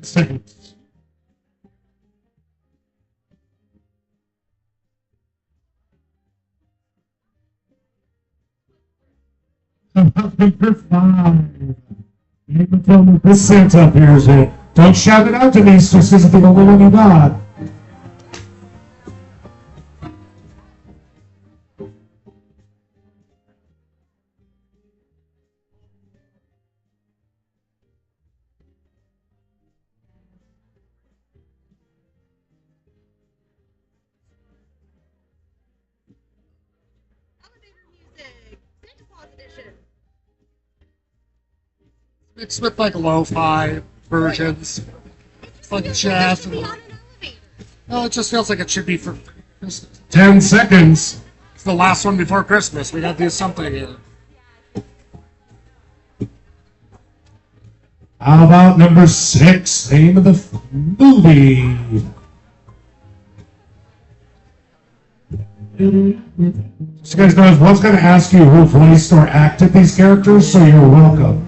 Seconds. Number 5. Name the film with this Santa appears in. Don't shout it out to me, just because it's the only one you got. It's with like lo-fi versions. It's like jazz. No, it just feels like it should be for 10 seconds. It's the last one before Christmas. We got to do something here. How about number 6? Name of the movie. So you guys know I was going to ask you who voiced or acted these characters, so you're welcome.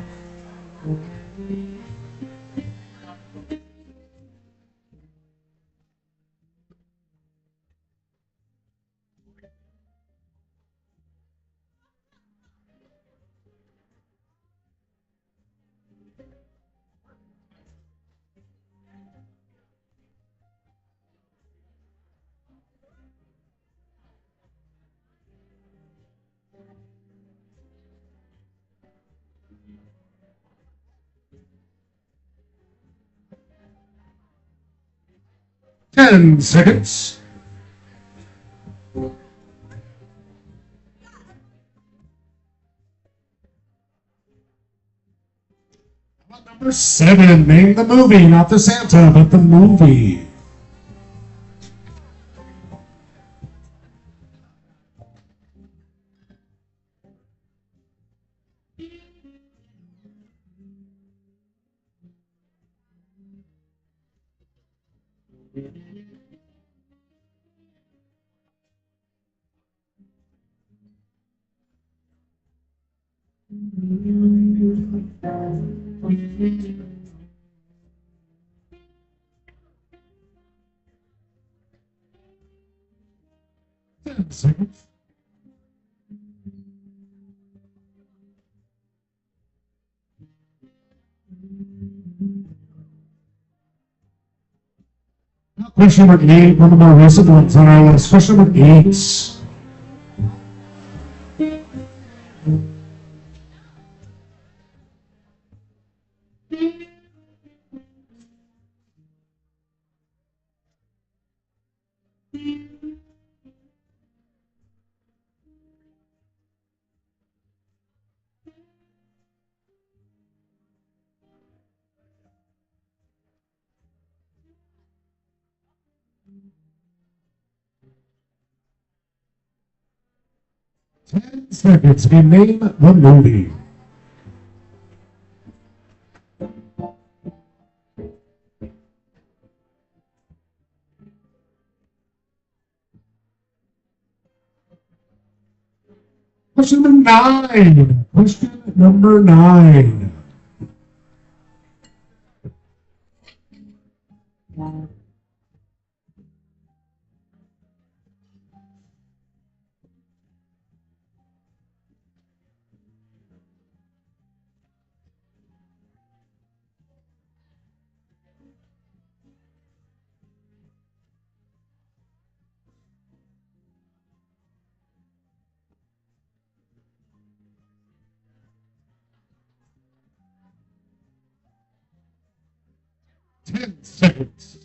Ten seconds. Number 7, name the movie, not the Santa, but the movie. Seconds. Question number 8, one of the more recent ones on our list. Question number 8. 10 seconds. And name the movie. Question number 9. Question number 9. Ten seconds.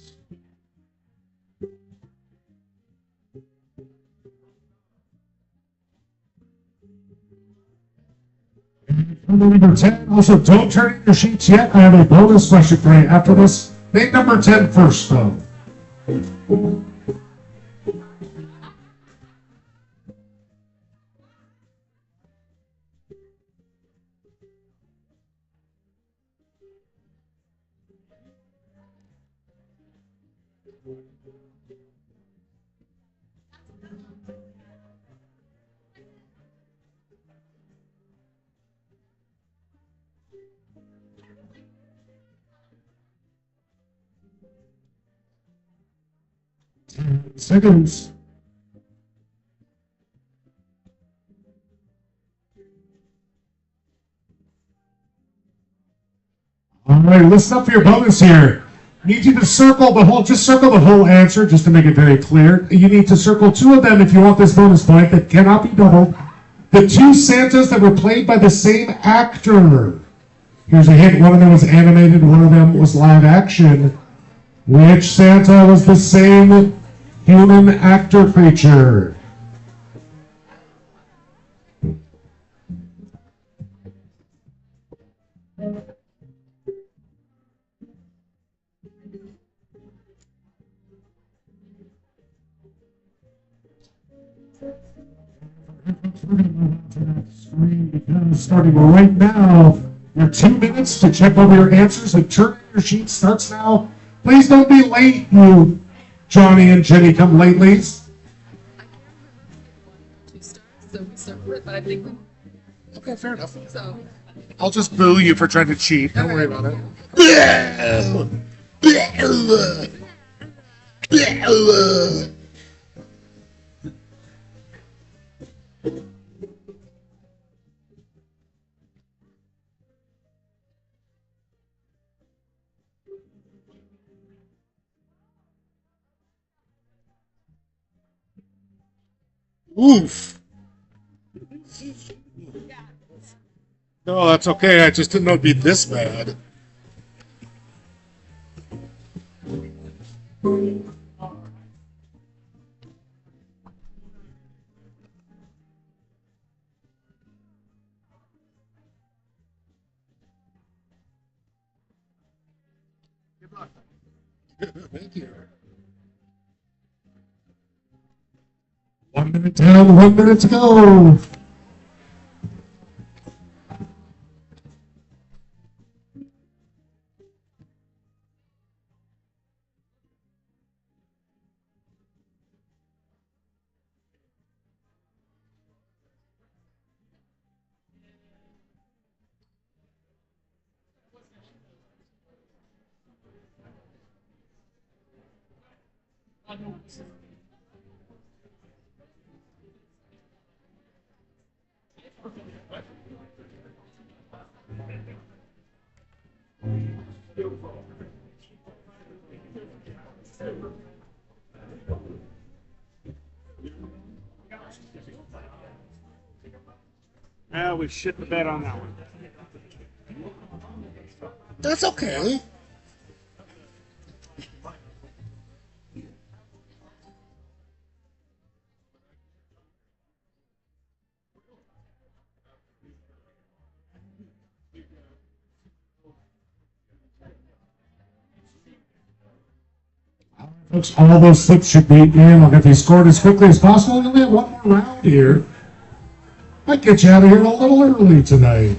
Number 10. Also, don't turn in your sheets yet. I have a bonus question for you after this. Name number 10 first, though. 10 seconds. All right, listen up for your bonus here. I need you to circle the whole answer just to make it very clear. You need to circle 2 of them if you want this bonus point that cannot be doubled. The 2 Santas that were played by the same actor. Here's a hint. One of them was animated, one of them was live action. Which Santa was the same human actor creature? starting right now. Your 2 minutes to check over your answers and turn in your sheet starts now. Please don't be late, you Johnny and Jenny come latelys. I can't remember 2 stars, so we start with it, but I think Okay, fair enough. so. I'll just boo you for trying to cheat. Don't worry about it. Oof. No, that's okay. I just didn't know it'd be this bad. Thank you. 1 minute down, 1 minute to go. We shit the bed on that one. That's okay. Folks, all those slips should be in. I'll get these scored as quickly as possible. We'll get one more round here. Might get you out of here a little early tonight.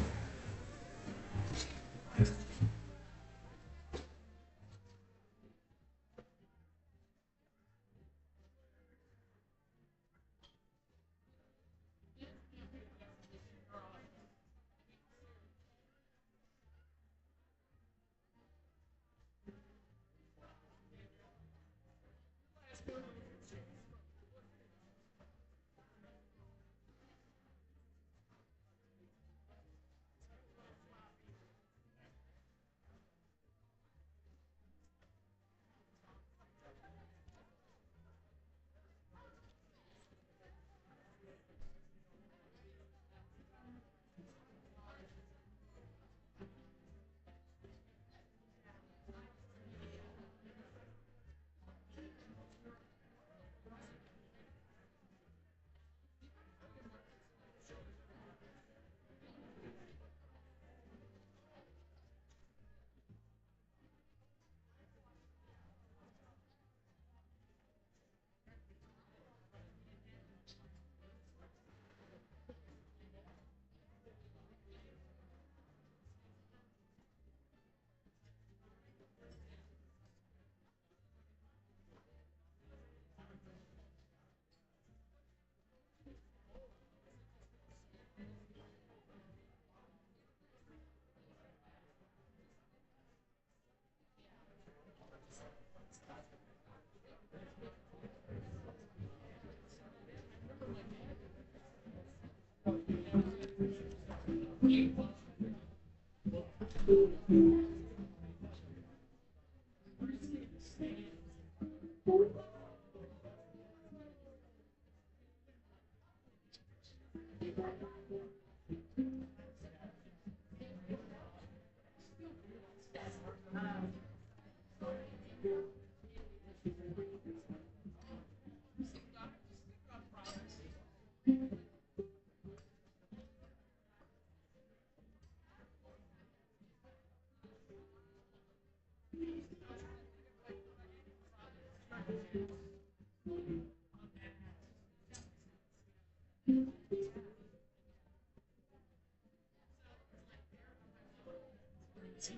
Do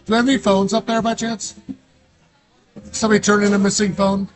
you have any phones up there by chance? Somebody turned in a missing phone.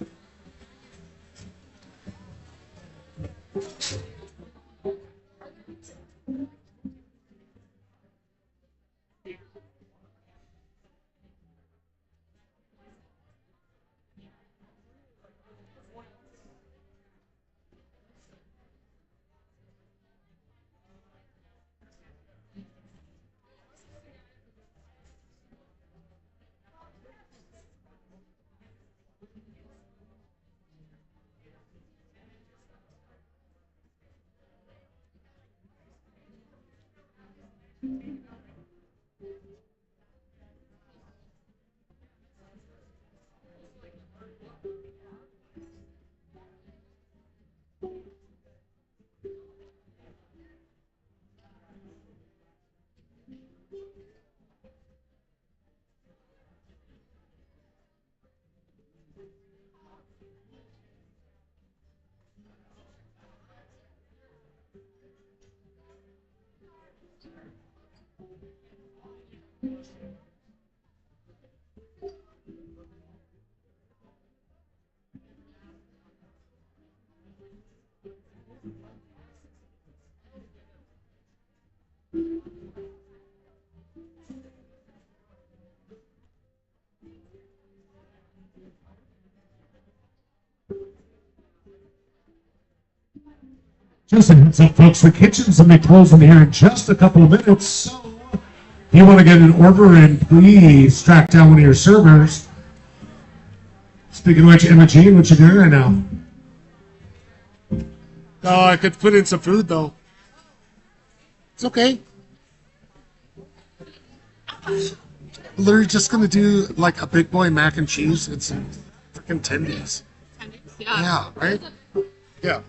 Just a heads up, folks, the kitchen's going to be closing here in just a couple of minutes. So if you want to get an order in, please track down one of your servers. Speaking of which, Emma Jean, what you doing right now? Oh, I could put in some food though. It's okay. Literally just gonna do like a big boy mac and cheese. It's freaking 10 days. Yeah. Yeah, right? Yeah.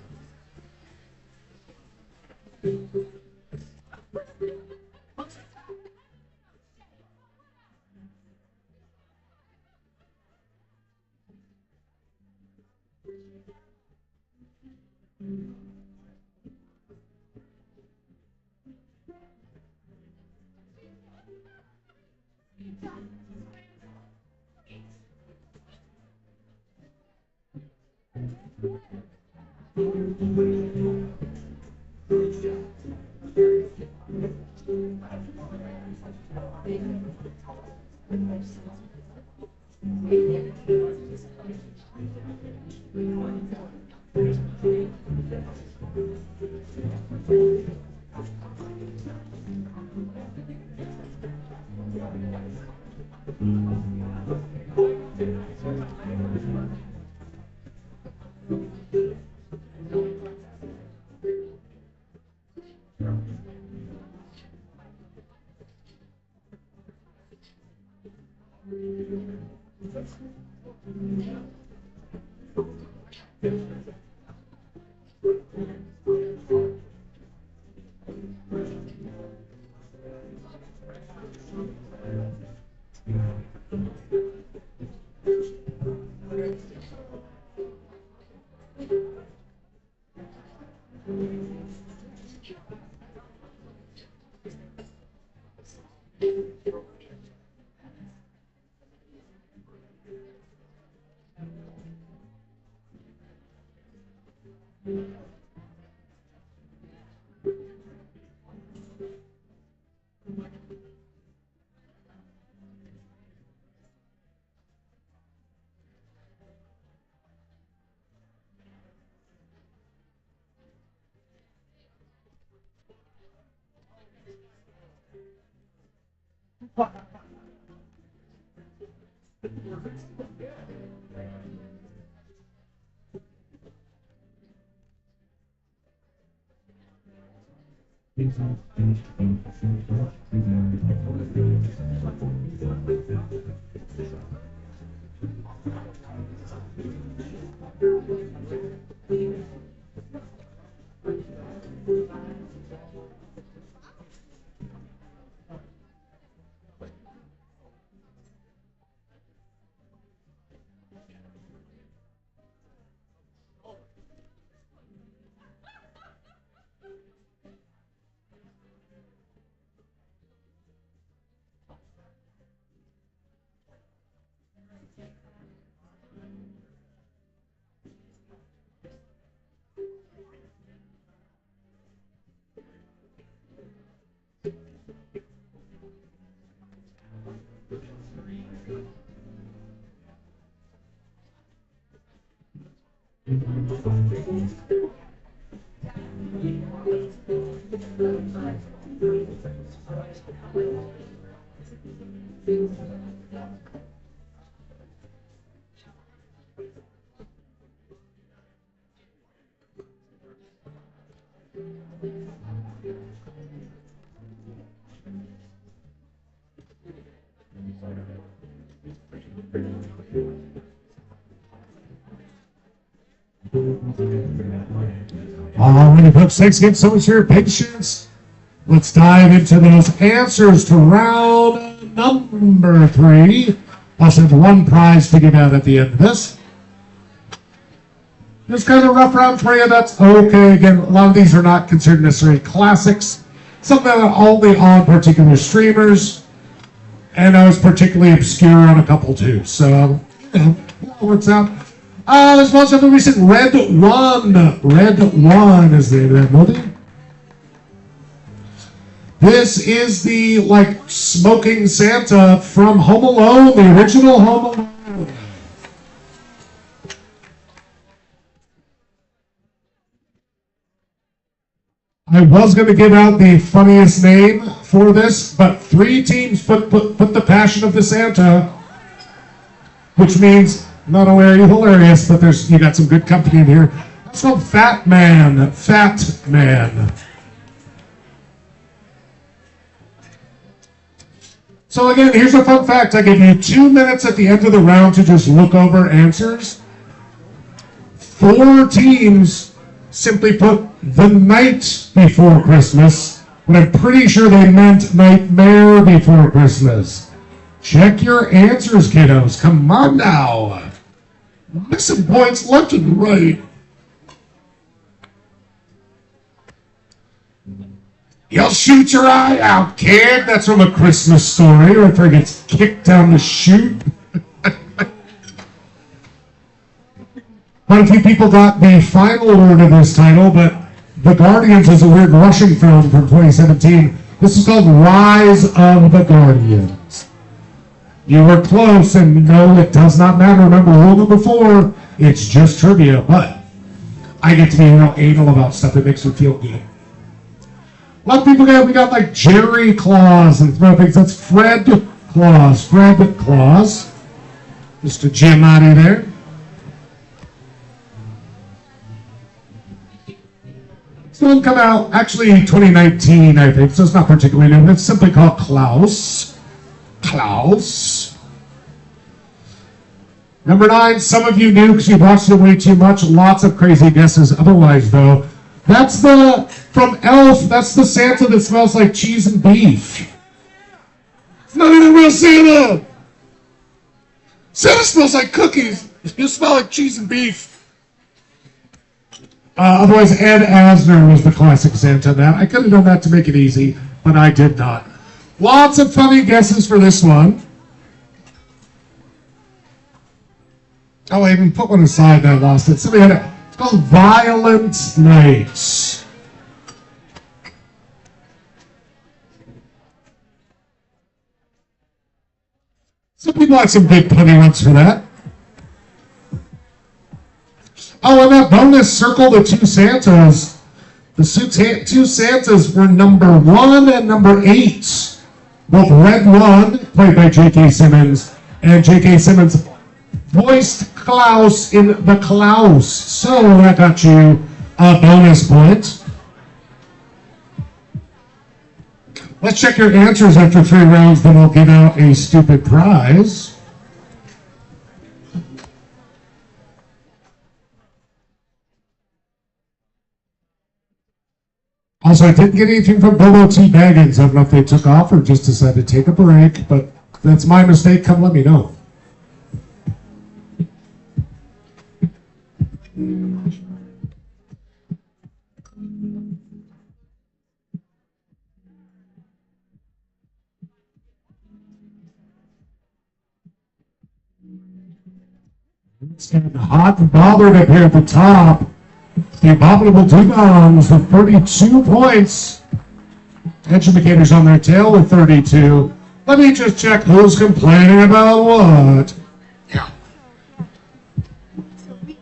Alrighty, folks, thanks again so much for your patience. Let's dive into those answers to round number 3. Also have one prize to give out at the end of this. Just kind of a rough round for you, that's okay. Again, a lot of these are not considered necessarily classics. Some of them are only on particular streamers. And I was particularly obscure on a couple too. So, you know, it works out. There's also the recent Red One. Red One is the name of that movie. This is the, like, smoking Santa from Home Alone, the original Home Alone. I was going to give out the funniest name for this, but 3 teams put the Passion of the Santa, which means not only are you hilarious, but you got some good company in here. It's called Fat Man. Fat Man. So again, here's a fun fact. I give you 2 minutes at the end of the round to just look over answers. 4 teams simply put the night before Christmas, but I'm pretty sure they meant Nightmare Before Christmas. Check your answers, kiddos. Come on now. Missing points left and right. You'll shoot your eye out, kid. That's from A Christmas Story, or if he gets kicked down the chute. Quite a few people got the final word of this title, but The Guardians is a weird Russian film from 2017. This is called Rise of the Guardians. You were close, and no, it does not matter. Remember, rule number 4, it's just trivia, but I get to be real anal about stuff that makes me feel good. A lot of people we got like Jerry Claus and throw things. That's Fred Claus. Fred Claus. Mr. Jim out of there. This one come out actually 2019, I think, so it's not particularly new. It's simply called Klaus. Klaus. Number 9, some of you knew because you watched it way too much. Lots of crazy guesses otherwise, though. That's from Elf, that's the Santa that smells like cheese and beef. It's not even real Santa. Santa smells like cookies. You smell like cheese and beef. Otherwise, Ed Asner was the classic Santa. Now, I could have done that to make it easy, but I did not. Lots of funny guesses for this one. Oh, I even put one aside and I lost it. Somebody had it. It's called Violent Nights. Some people had some big punny ones for that. Oh, and that bonus, circle the 2 Santas. The 2 Santas were number 1 and number 8. Both Red One, played by J.K. Simmons, and J.K. Simmons voiced Klaus in The Klaus. So that got you a bonus point. Let's check your answers after 3 rounds, then we'll give out a stupid prize. Also, I didn't get anything from Bobo T. Baggins. I don't know if they took off or just decided to take a break, but that's my mistake. Come let me know. It's getting hot and bothered up here at the top. The Abominable Dugongs with 32 points. Educators on their tail with 32. Let me just check who's complaining about what. Yeah.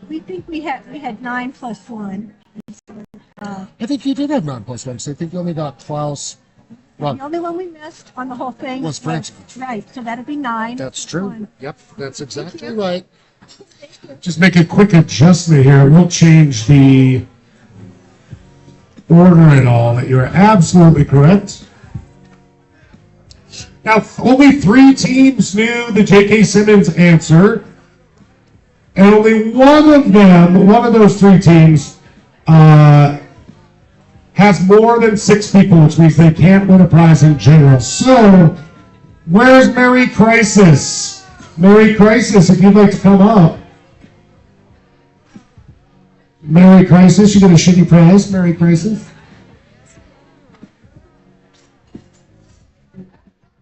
We think we had 9 plus 1. I think you did have 9 plus 1, so I think you only got Klaus. Well, The only one we missed on the whole thing Was Frank. Right, so that'd be 9. that's plus true. 1. Yep, that's exactly right. Just make a quick adjustment here. We'll change the order and all. That you're absolutely correct. Now, only 3 teams knew the J.K. Simmons answer, and only one of those 3 teams, has more than 6 people, which means they can't win a prize in general. So, where's Mary Crisis? Mary Crisis, if you'd like to come up. Mary Crisis, you get a shitty prize, Mary Crisis.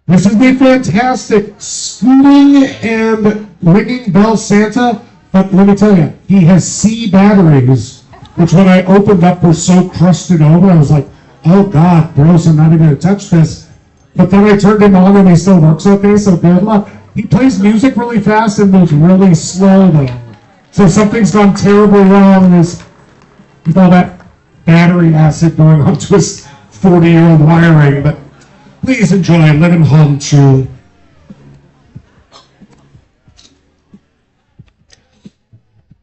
This is the fantastic Scooting and Ringing Bell Santa, but let me tell you, he has C batteries, which when I opened up were so crusted over, I was like, oh God, gross, I'm not even going to touch this. But then I turned him on and he still works okay, so good luck. He plays music really fast and moves really slow though. So something's gone terribly wrong with all that battery acid going onto his 40-year-old wiring. But please enjoy, let him hum too.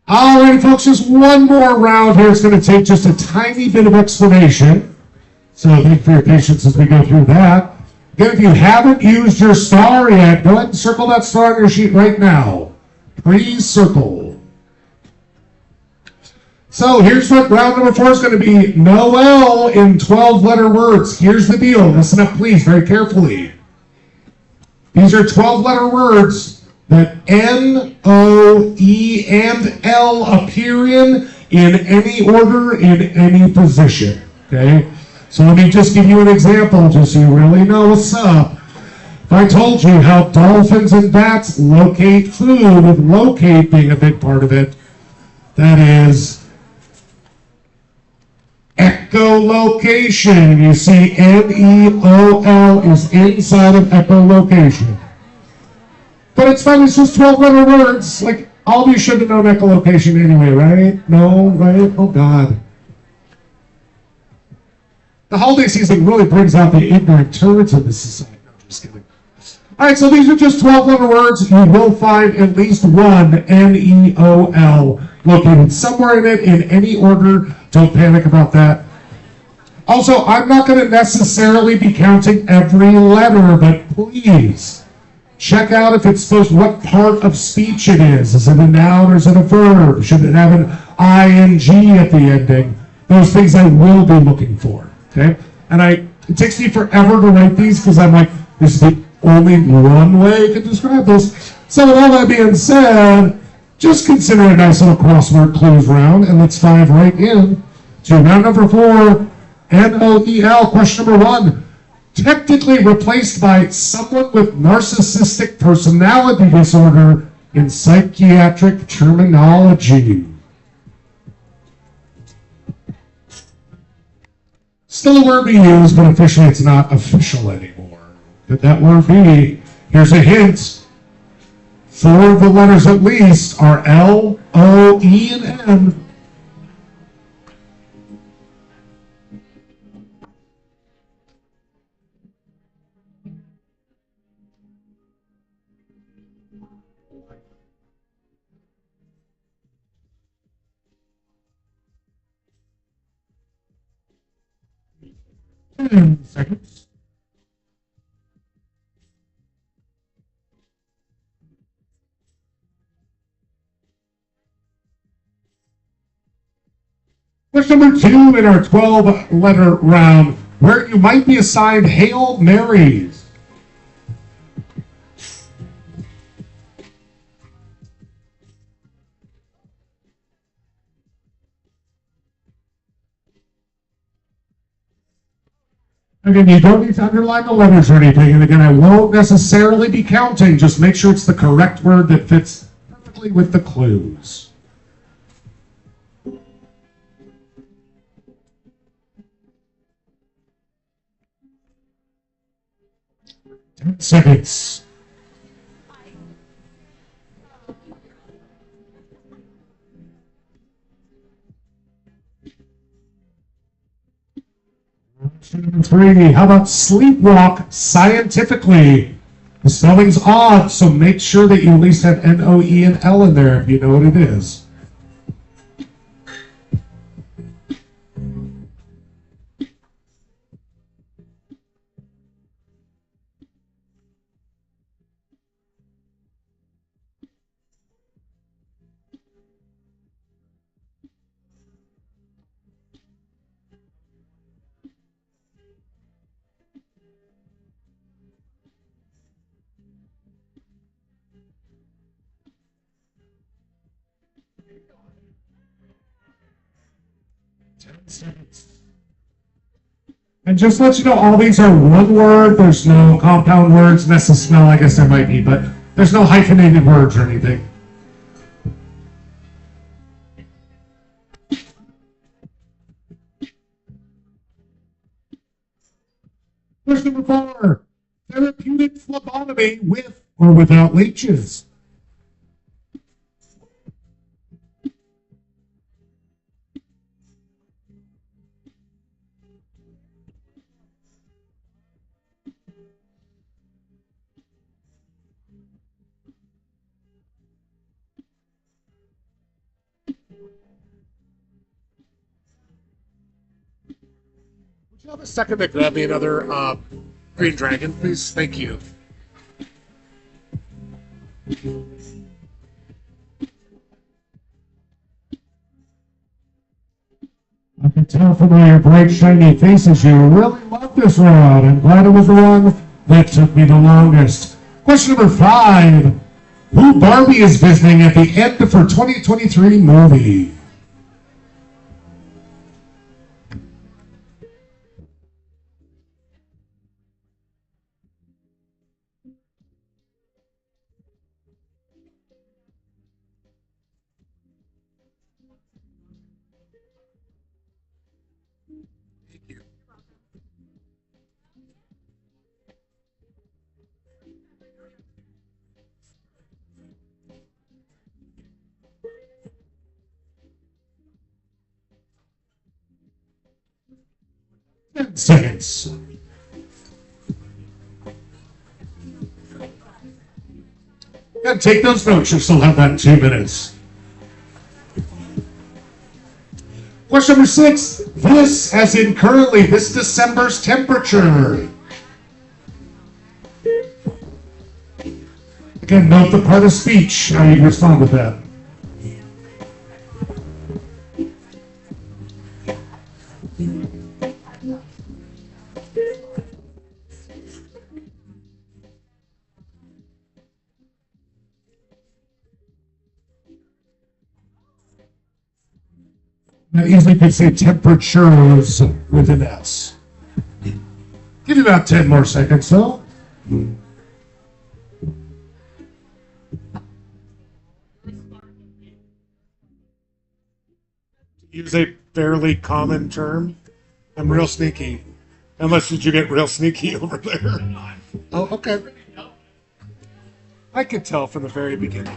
All right, folks, just one more round here. It's going to take just a tiny bit of explanation. So thank you for your patience as we go through that. Again, if you haven't used your star yet, go ahead and circle that star on your sheet right now. Please circle. So here's what round number 4 is going to be. Noel in 12-letter words. Here's the deal. Listen up, please, very carefully. These are 12-letter words that N, O, E, and L appear in any order, in any position. Okay? So let me just give you an example, just so you really know what's up. If I told you how dolphins and bats locate food, with locate being a big part of it, that is echolocation. You see N-E-O-L is inside of echolocation. But it's fun, it's just 12-letter words. Like, all of you should have known echolocation anyway, right? No, right? Oh, God. The holiday season really brings out the ignorant turds in this society. No, I'm just kidding. All right, so these are just 12-letter words. You will find at least one N-E-O-L located somewhere in it, in any order. Don't panic about that. Also, I'm not going to necessarily be counting every letter, but please check out if it's supposed, what part of speech it is. Is it a noun or is it a verb? Should it have an ing at the ending? Those things I will be looking for, okay? And it takes me forever to write these because I'm like, this is the only one way I can describe this. So with all that being said, just consider a nice little crossword clues round, and let's dive right in to round number 4, N-O-E-L, question number 1. Technically replaced by someone with narcissistic personality disorder in psychiatric terminology. Still a word we use, but officially it's not official anymore. Could that word be? Here's a hint. 4 of the letters at least are L, O, E, and N. Seconds. Question number 2 in our 12-letter round, where you might be assigned Hail Marys. Again, you don't need to underline the letters or anything, and again, I won't necessarily be counting, just make sure it's the correct word that fits perfectly with the clues. 10 seconds. Question number 3. How about sleepwalk scientifically? The spelling's odd, so make sure that you at least have N-O-E and L in there if you know what it is. And just to let you know, all these are one word. There's no compound words. That's the smell, I guess there might be, but there's no hyphenated words or anything. Question number 4. Therapeutic phlebotomy with or without leeches. Would you have a second to grab me another green dragon, please? Thank you. I can tell from all your bright, shiny faces you really love this round. I'm glad it was the one that took me the longest. Question number 5. Who Barbie is visiting at the end of her 2023 movie? Seconds. And take those notes, you'll still have that in 2 minutes. Question number 6. This, as in currently, this December's temperature. Again, note the part of speech, how you respond with that. I easily could say temperatures with an S. Give you about 10 more seconds, though. Use a fairly common term. I'm real sneaky. How much did you get real sneaky over there? Oh, okay. I could tell from the very beginning.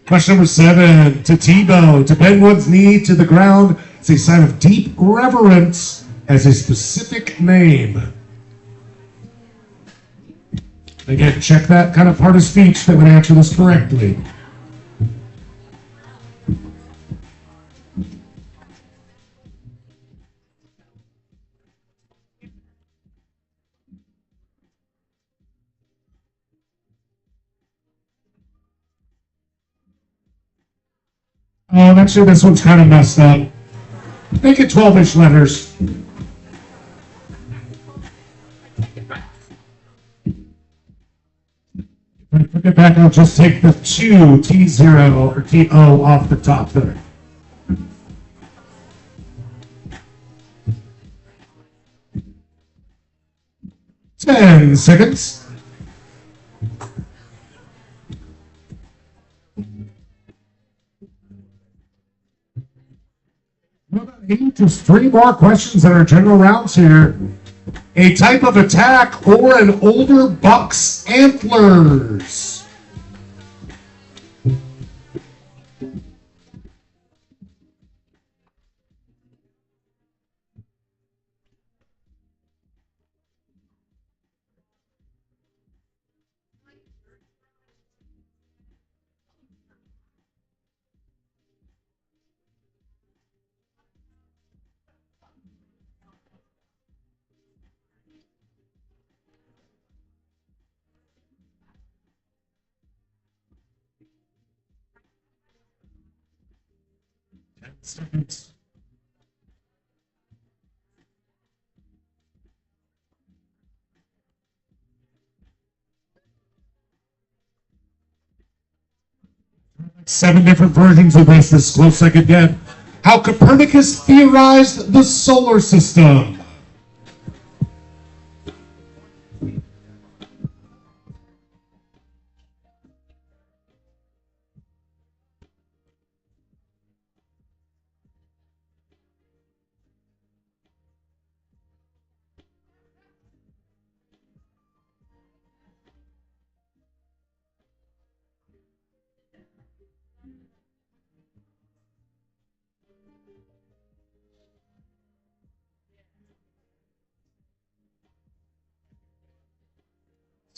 Question number 7. To Tebow, to bend one's knee to the ground is a sign of deep reverence as a specific name. Again, check that kind of part of speech that would answer this correctly. Actually, this one's kind of messed up. Make it 12-inch letters. If I put it back, I'll just take the 2 T0 or TO off the top there. Ten seconds. Just 3 more questions that are general rounds here. A type of attack or an older buck's antlers. 10 seconds. Seven different versions of this, as close I could get. How Copernicus theorized the solar system.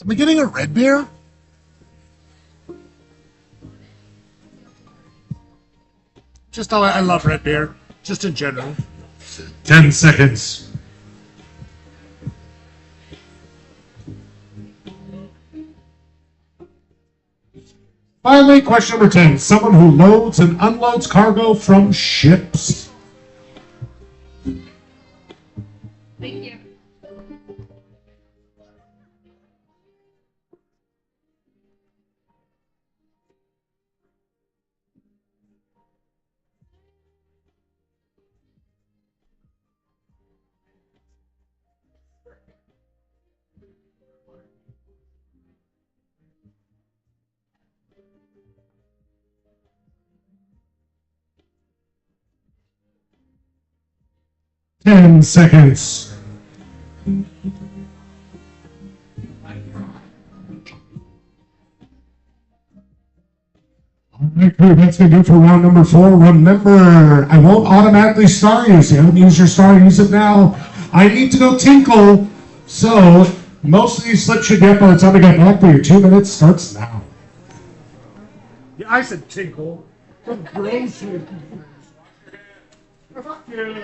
Am I getting a red beer? Just I love red beer, just in general. 10 seconds. Finally, question number 10. Someone who loads and unloads cargo from ships. Thank you. Ten seconds. All right, crew, that's going to do it for round number 4. Remember, I won't automatically star you, so you haven't used your star, use it now. I need to go tinkle, so most of these slips should get by the time I get back, but your 2 minutes starts now. Yeah, I said tinkle. Gross. Fuck you.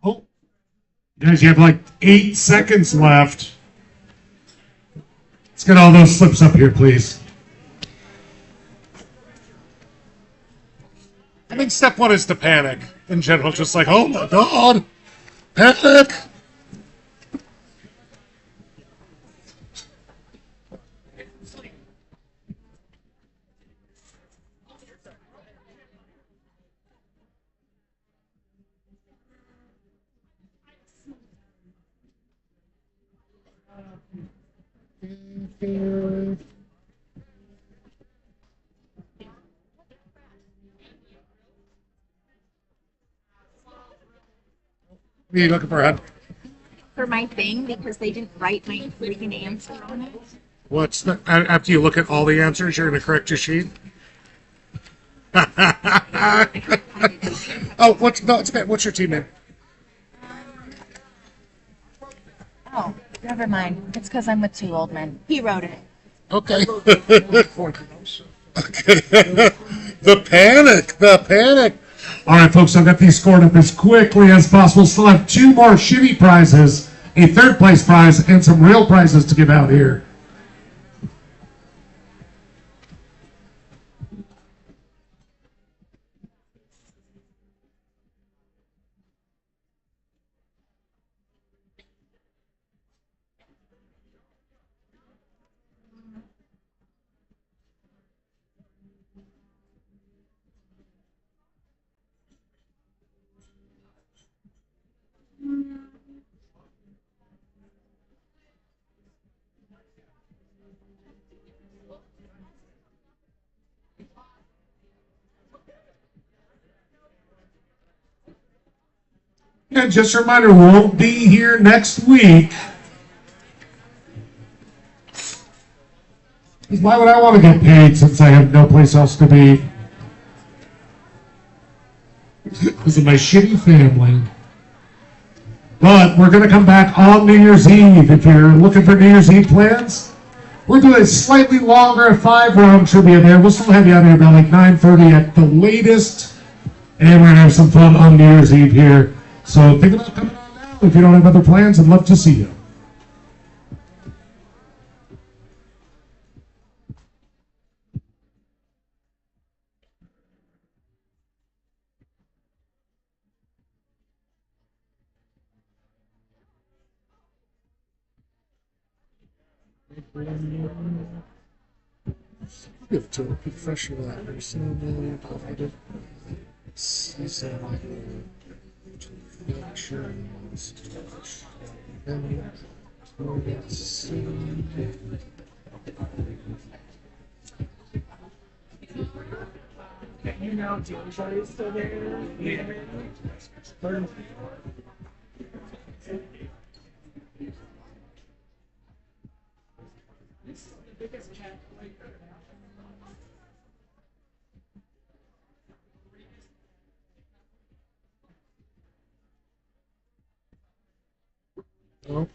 Oh, guys, you have like 8 seconds left. Let's get all those slips up here, please. I think step 1 is to panic in general, just like, oh my god, panic. What are you looking for, Ed? For my thing because they didn't write my freaking answer on it. What's the, after you look at all the answers, you're going to correct your sheet? Oh, what's your team name? Oh, never mind. It's because I'm with two old men. He wrote it. Okay. The panic. The panic. All right, folks, I've got these scored up as quickly as possible. Still have two more shitty prizes, a third place prize, and some real prizes to give out here. And just a reminder, we won't be here next week. Why would I want to get paid since I have no place else to be? Because of my shitty family. But we're going to come back on New Year's Eve. If you're looking for New Year's Eve plans, we're doing a slightly longer 5-round trivia there. We'll still have you out here about like 9:30 at the latest. And we're going to have some fun on New Year's Eve here. So think about coming on now. If you don't have other plans, I'd love to see you. Give to a professional actors and provided season productions. You know, James, are you still there? Yeah. Oh.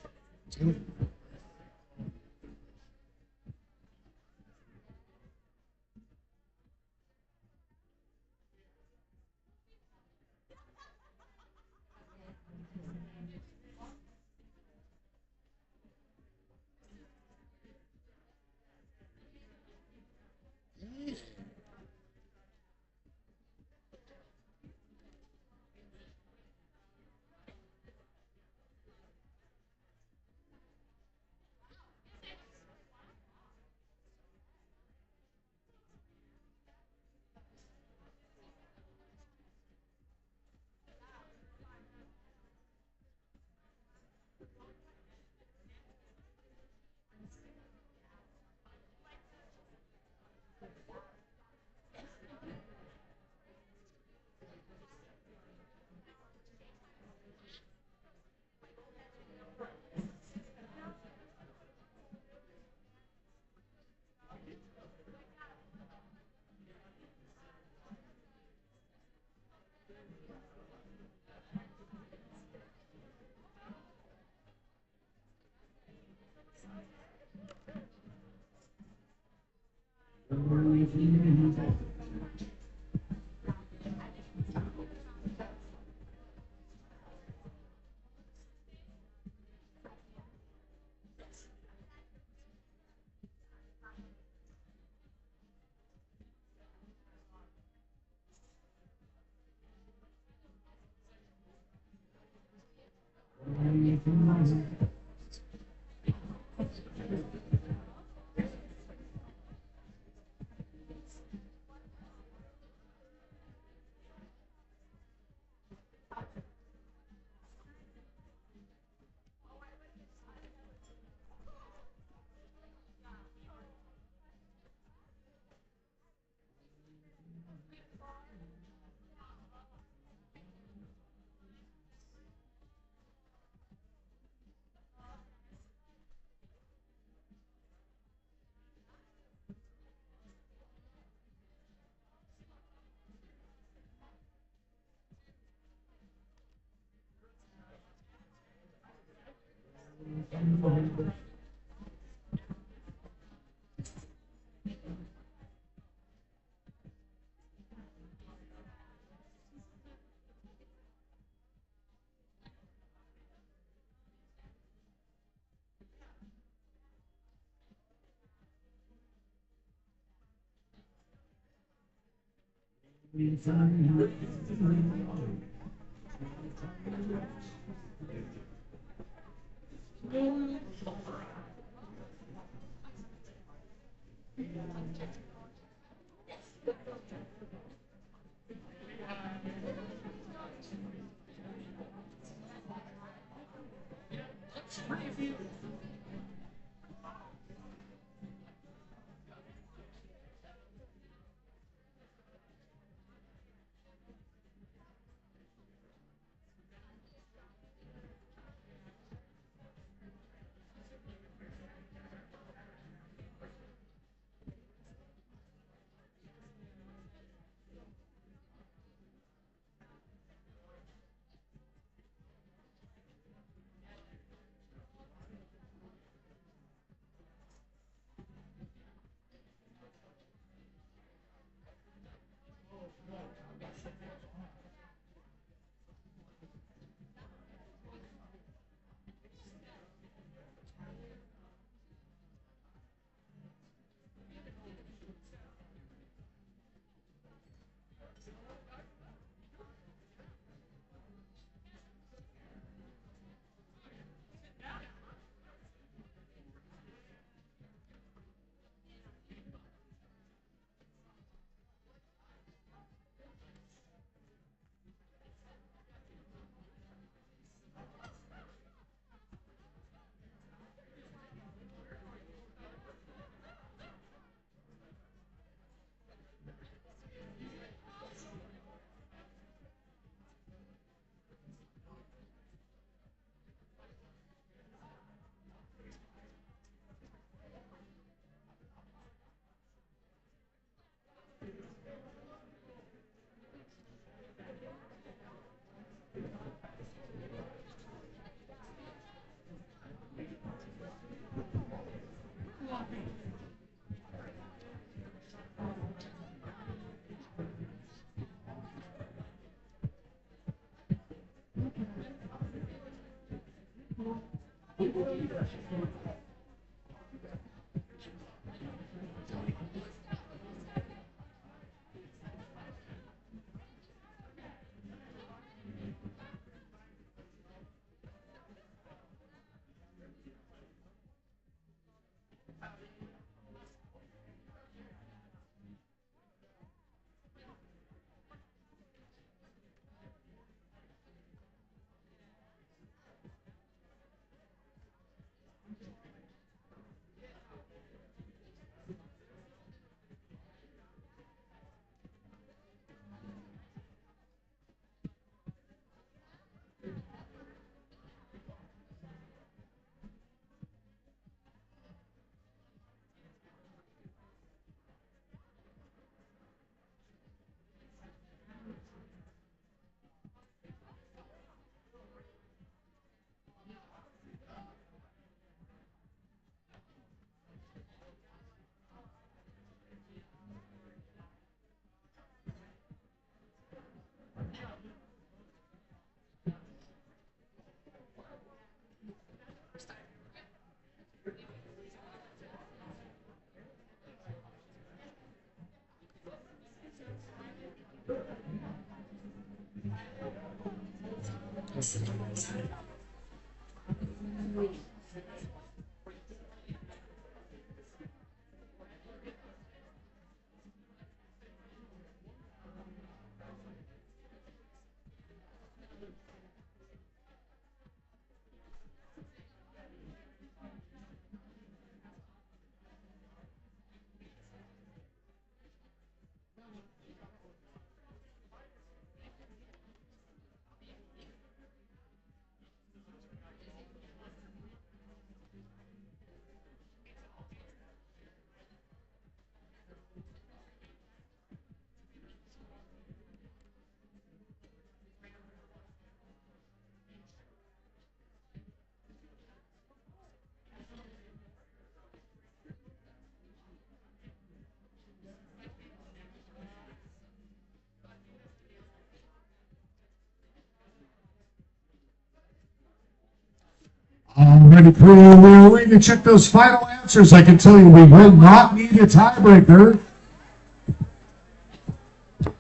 ready, crew. We're waiting to check those final answers. I can tell you we will not need a tiebreaker.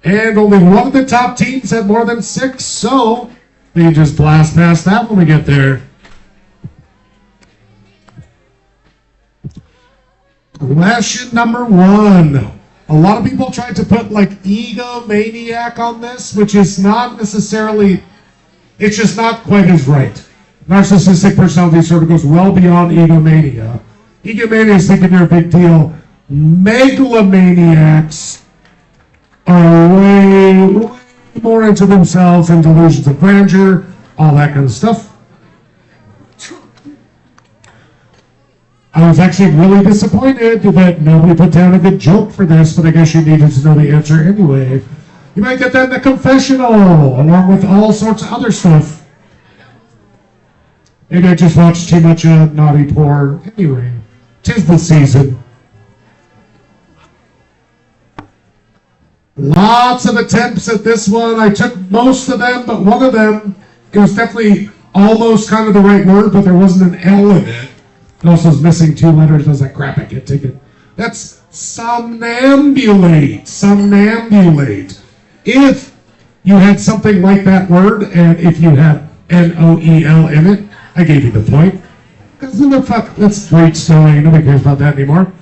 And only one of the top teams had more than 6, so we can just blast past that when we get there. Question number 1. A lot of people tried to put like egomaniac on this, which is not necessarily, it's just not quite as right. Narcissistic personality sort of goes well beyond egomania. Egomania is thinking you're a big deal. Megalomaniacs are way more into themselves and delusions of grandeur, all that kind of stuff. I was actually really disappointed that nobody put down a good joke for this, but I guess you needed to know the answer anyway. You might get that in the confessional, along with all sorts of other stuff. Maybe I just watched too much naughty porn. Anyway, 'tis the season. Lots of attempts at this one. I took most of them, but one of them, it was definitely almost kind of the right word, but there wasn't an L in it. It also is missing 2 letters. I was like, crap, I can't take it. That's somnambulate. Somnambulate. If you had something like that word, and if you had N-O-E-L in it, I gave you the point. Because the fuck, that's a great story. Nobody cares about that anymore.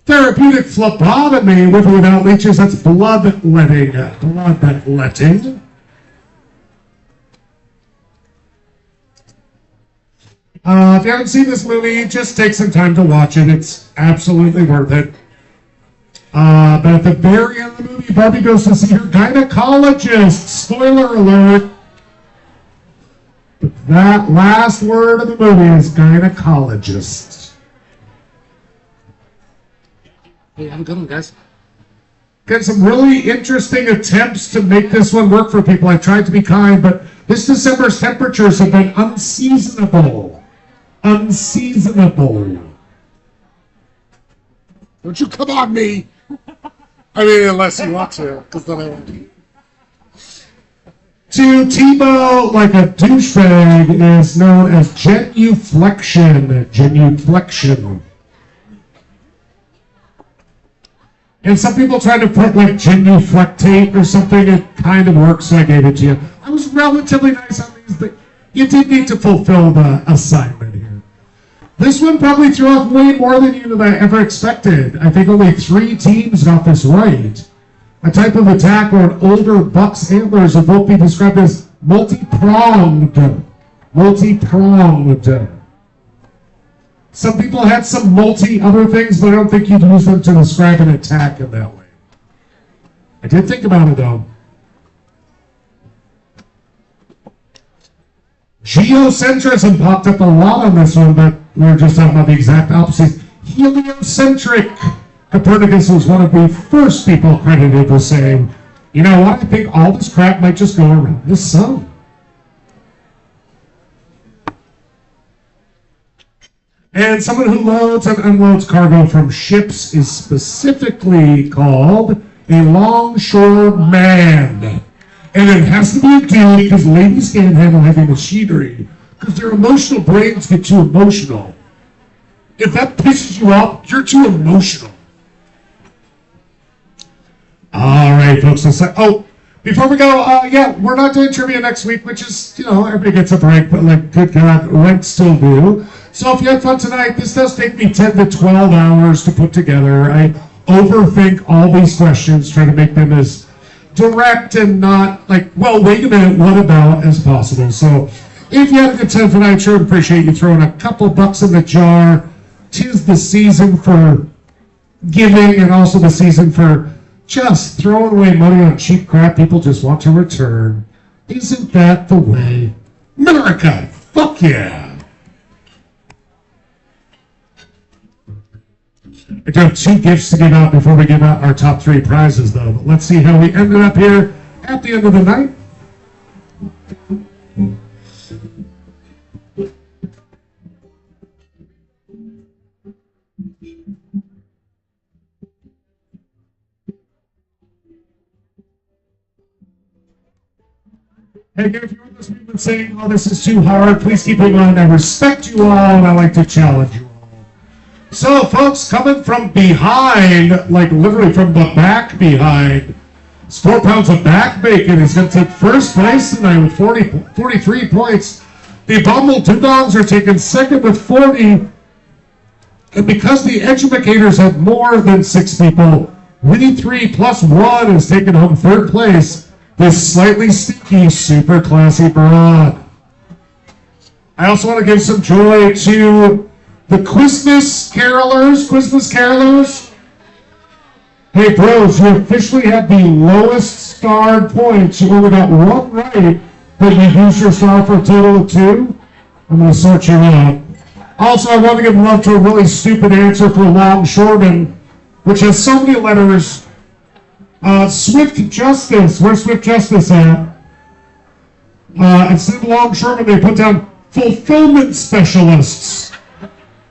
Therapeutic phlebotomy with or without leeches. That's bloodletting. Bloodletting. If you haven't seen this movie, just take some time to watch it. It's absolutely worth it. But at the very end of the movie, Barbie goes to see her gynecologist. Spoiler alert. But that last word of the movie is gynecologist. Hey, have a good one, guys. Got some really interesting attempts to make this one work for people. I tried to be kind, but this December's temperatures have been unseasonable. Unseasonable. Don't you come on me. I mean, unless you want to, because then I won't. To Tebow like a douchebag is known as genuflection. Genuflection. And some people try to put like genuflectate or something. It kind of works, so I gave it to you. I was relatively nice on these, but you did need to fulfill the assignment here. This one probably threw off way more than you ever expected. I think only 3 teams got this right. A type of attack where an older buck's antlers will both be described as multi-pronged. Multi-pronged. Some people had some multi-other things, but I don't think you'd use them to describe an attack in that way. I did think about it, though. Geocentrism popped up a lot on this one, but we were just talking about the exact opposite. Heliocentric. Copernicus was one of the first people credited with saying, you know what, I think all this crap might just go around the sun. And someone who loads and unloads cargo from ships is specifically called a longshoreman. And it has to be a dude because ladies can't handle heavy machinery because their emotional brains get too emotional. If that pisses you off, you're too emotional. All right, folks. Before we go, yeah, we're not doing trivia next week, which is, everybody gets a break, but like, good God, rent still do. So if you had fun tonight, this does take me 10 to 12 hours to put together. I overthink all these questions, trying to make them as direct and not like, well, wait a minute, what about as possible. So if you had a good time tonight, sure appreciate you throwing a couple bucks in the jar. 'Tis the season for giving and also the season for just throwing away money on cheap crap people just want to return. Isn't that the way? America! Fuck yeah! I do have 2 gifts to give out before we give out our top 3 prizes, though. But let's see how we ended up here at the end of the night. Hey, again, if you're on this movement saying, oh, this is too hard, please keep in mind I respect you all and I like to challenge you all. So, folks, coming from behind, like literally from the back behind, it's 4 pounds of back bacon. He's going to take first place tonight with 43 points. The Bumble Two Dogs are taking second with 40. And because the educators had more than 6 people, Winnie 3 plus 1 is taking home third place. This slightly stinky, super classy broad. I also want to give some joy to the Christmas carolers. Hey, bros, you officially have the lowest starred points. You only got 1 right, but you used your star for a total of 2. I'm going to sort you out. Also, I want to give love to a really stupid answer for Longshoreman, which has so many letters. Swift Justice. Where's Swift Justice at? Instead of Longshoreman, they put down Fulfillment Specialists,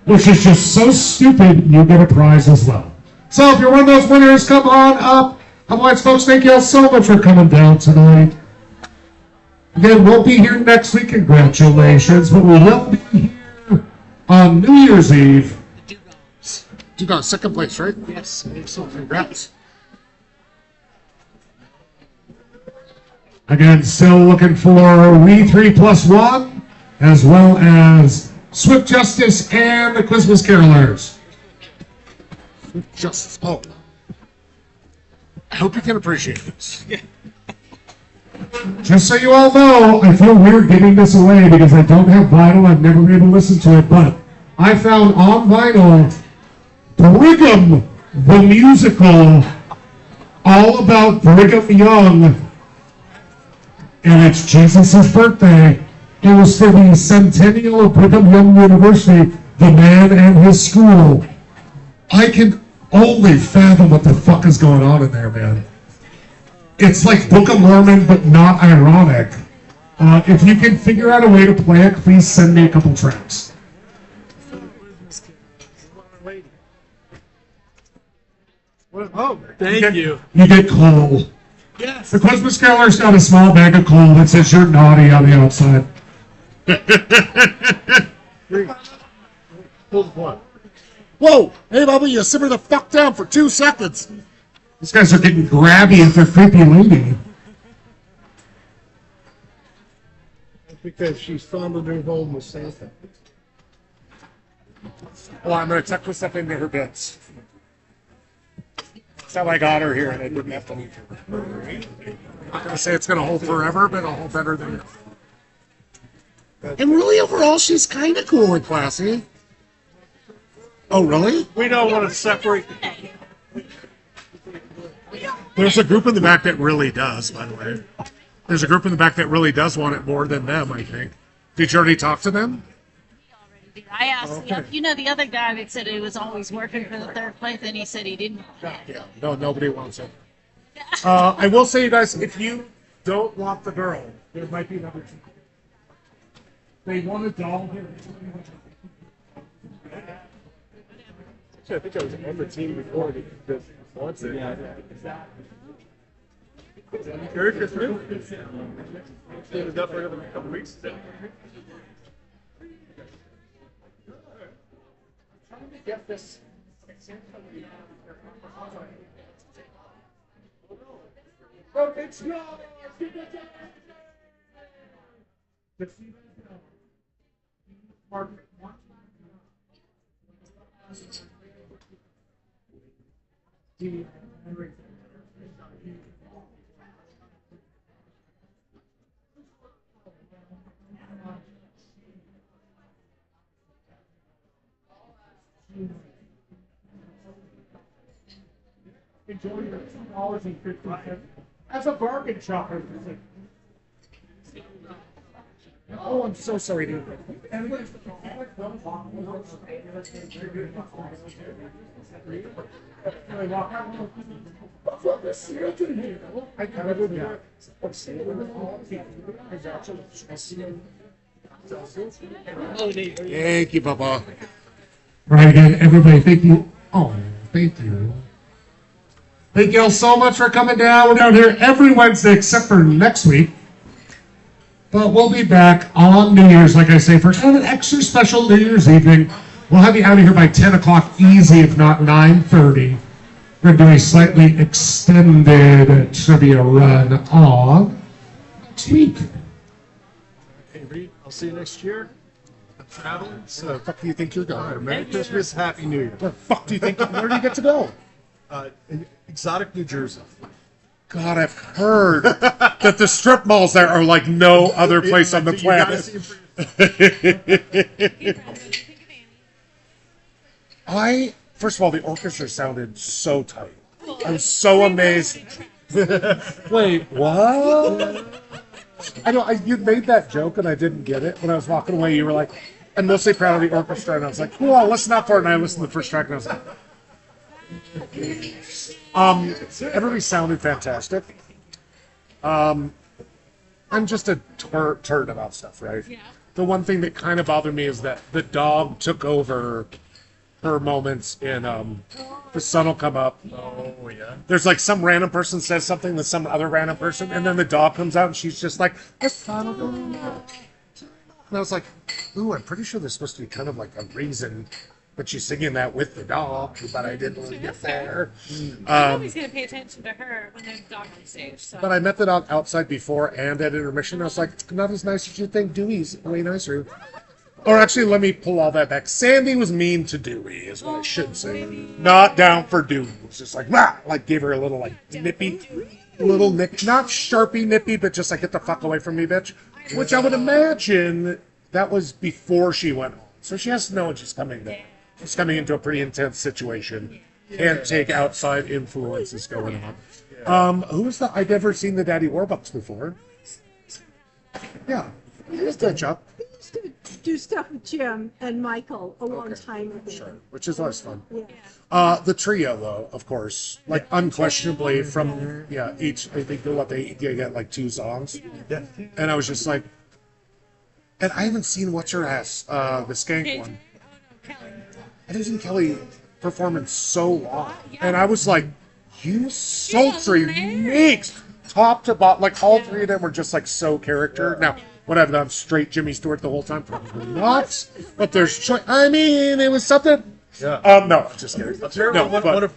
which is just so stupid, you get a prize as well. So if you're one of those winners, come on up. Otherwise, folks, thank you all so much for coming down tonight. Again, we'll be here next week. Congratulations. But we will be here on New Year's Eve. You got second place, right? Yes. So congrats. Again, still looking for We 3 plus 1, as well as Swift Justice and the Christmas Carolers. Swift Justice. Oh. I hope you can appreciate this. Just so you all know, I feel weird giving this away because I don't have vinyl. I've never been able to listen to it, but I found on vinyl Brigham the Musical, all about Brigham Young, and it's Jesus' birthday. It was for the centennial of Brigham Young University, the man and his school. I can only fathom what the fuck is going on in there, man. It's like Book of Mormon, but not ironic. If you can figure out a way to play it, please send me a couple tracks. Oh, thank you. You get coal. Yes. The Christmas Carolers got a small bag of coal that says you're naughty on the outside. Whoa! Hey, Bubba, you simmer the fuck down for 2 seconds. These guys are getting grabby with their creepy lady. Because she's found her home with Santa. Well, I'm going to tuck this up into her bits. That's how I got her here, and I didn't have to leave her. I'm not going to say it's going to hold forever, but it'll hold better than it. And really, overall, she's kind of cool and classy. Oh, really? We don't want to separate. There's a group in the back that really does, by the way. There's a group in the back that really does want it more than them, I think. Did you already talk to them? I asked, you know, the other guy that said he was always working for the third place, and he said he didn't. Yeah, no, nobody wants it. I will say, you guys, if you don't want the girl, there might be another two. They want a doll here. I think I was on the team before that wants it. Merry Christmas. Is that for another couple weeks? Get this. Oh, it's not. Enjoy your $2.50 as a bargain shopper. Oh, I'm so sorry, dude. Thank you, Papa. Right again, everybody, thank you. Oh, thank you. Thank you all so much for coming down. We're down here every Wednesday except for next week. But we'll be back on New Year's, like I say, for kind of an extra special New Year's evening. We'll have you out of here by 10 o'clock easy, if not 9:30. We're going to do a slightly extended trivia run on next week. Hey, Reed, I'll see you next year. I'm traveling, so Where the fuck do you think you're going? Merry Christmas, Happy New Year. Where the fuck do you think? Where do you get to go? In exotic New Jersey. God, I've heard that the strip malls there are like no other place on the You gotta planet. see him for First of all, the orchestra sounded so tight. I was so amazed. Wait, what? I know you made that joke and I didn't get it. When I was walking away, you were like, "I'm mostly proud of the orchestra," and I was like, "Cool, I'll listen out for it." And I listened to the first track, and I was like, everybody sounded fantastic. I'm just a turd about stuff, right? Yeah. The one thing that kind of bothered me is that the dog took over her moments in The Sun Will Come Up. Oh, yeah. There's like some random person says something to some other random person, and then the dog comes out and she's just like, "The sun will come up." And I was like, ooh, I'm pretty sure there's supposed to be kind of like a reason, but she's singing that with the dog, but I didn't really get there. I'm always going to pay attention to her when there's a dog on stage. So. But I met the dog outside before and at intermission. I was like, not as nice as you think. Dewey's way nicer. Or actually, let me pull all that back. Sandy was mean to Dewey, is what I should say. Not down for Dewey. It was just like, rah! Like, gave her a little, like, nippy, little nick. Not Sharpie nippy, but just like, get the fuck away from me, bitch. Which I would imagine that was before she went home. So she has to know when she's coming there. She's coming into a pretty intense situation. Can't take outside influences going on. Who was the? I'd never seen the Daddy Warbucks before. Yeah, he's good job. We used to do stuff with Jim and Michael a long time ago. Sure, which is always fun. Yeah. The trio, though, of course, like unquestionably from each. I think they get like 2 songs, and I was just like, and I haven't seen What's Her Ass, the Skank one. I haven't seen Kelly perform in so long, and I was like, you sultry mix, top to bottom, like all 3 of them were just like so character. Now, would I have done straight Jimmy Stewart the whole time? Probably not. But there's I mean, it was something. Yeah. No, just kidding. Apparently, No,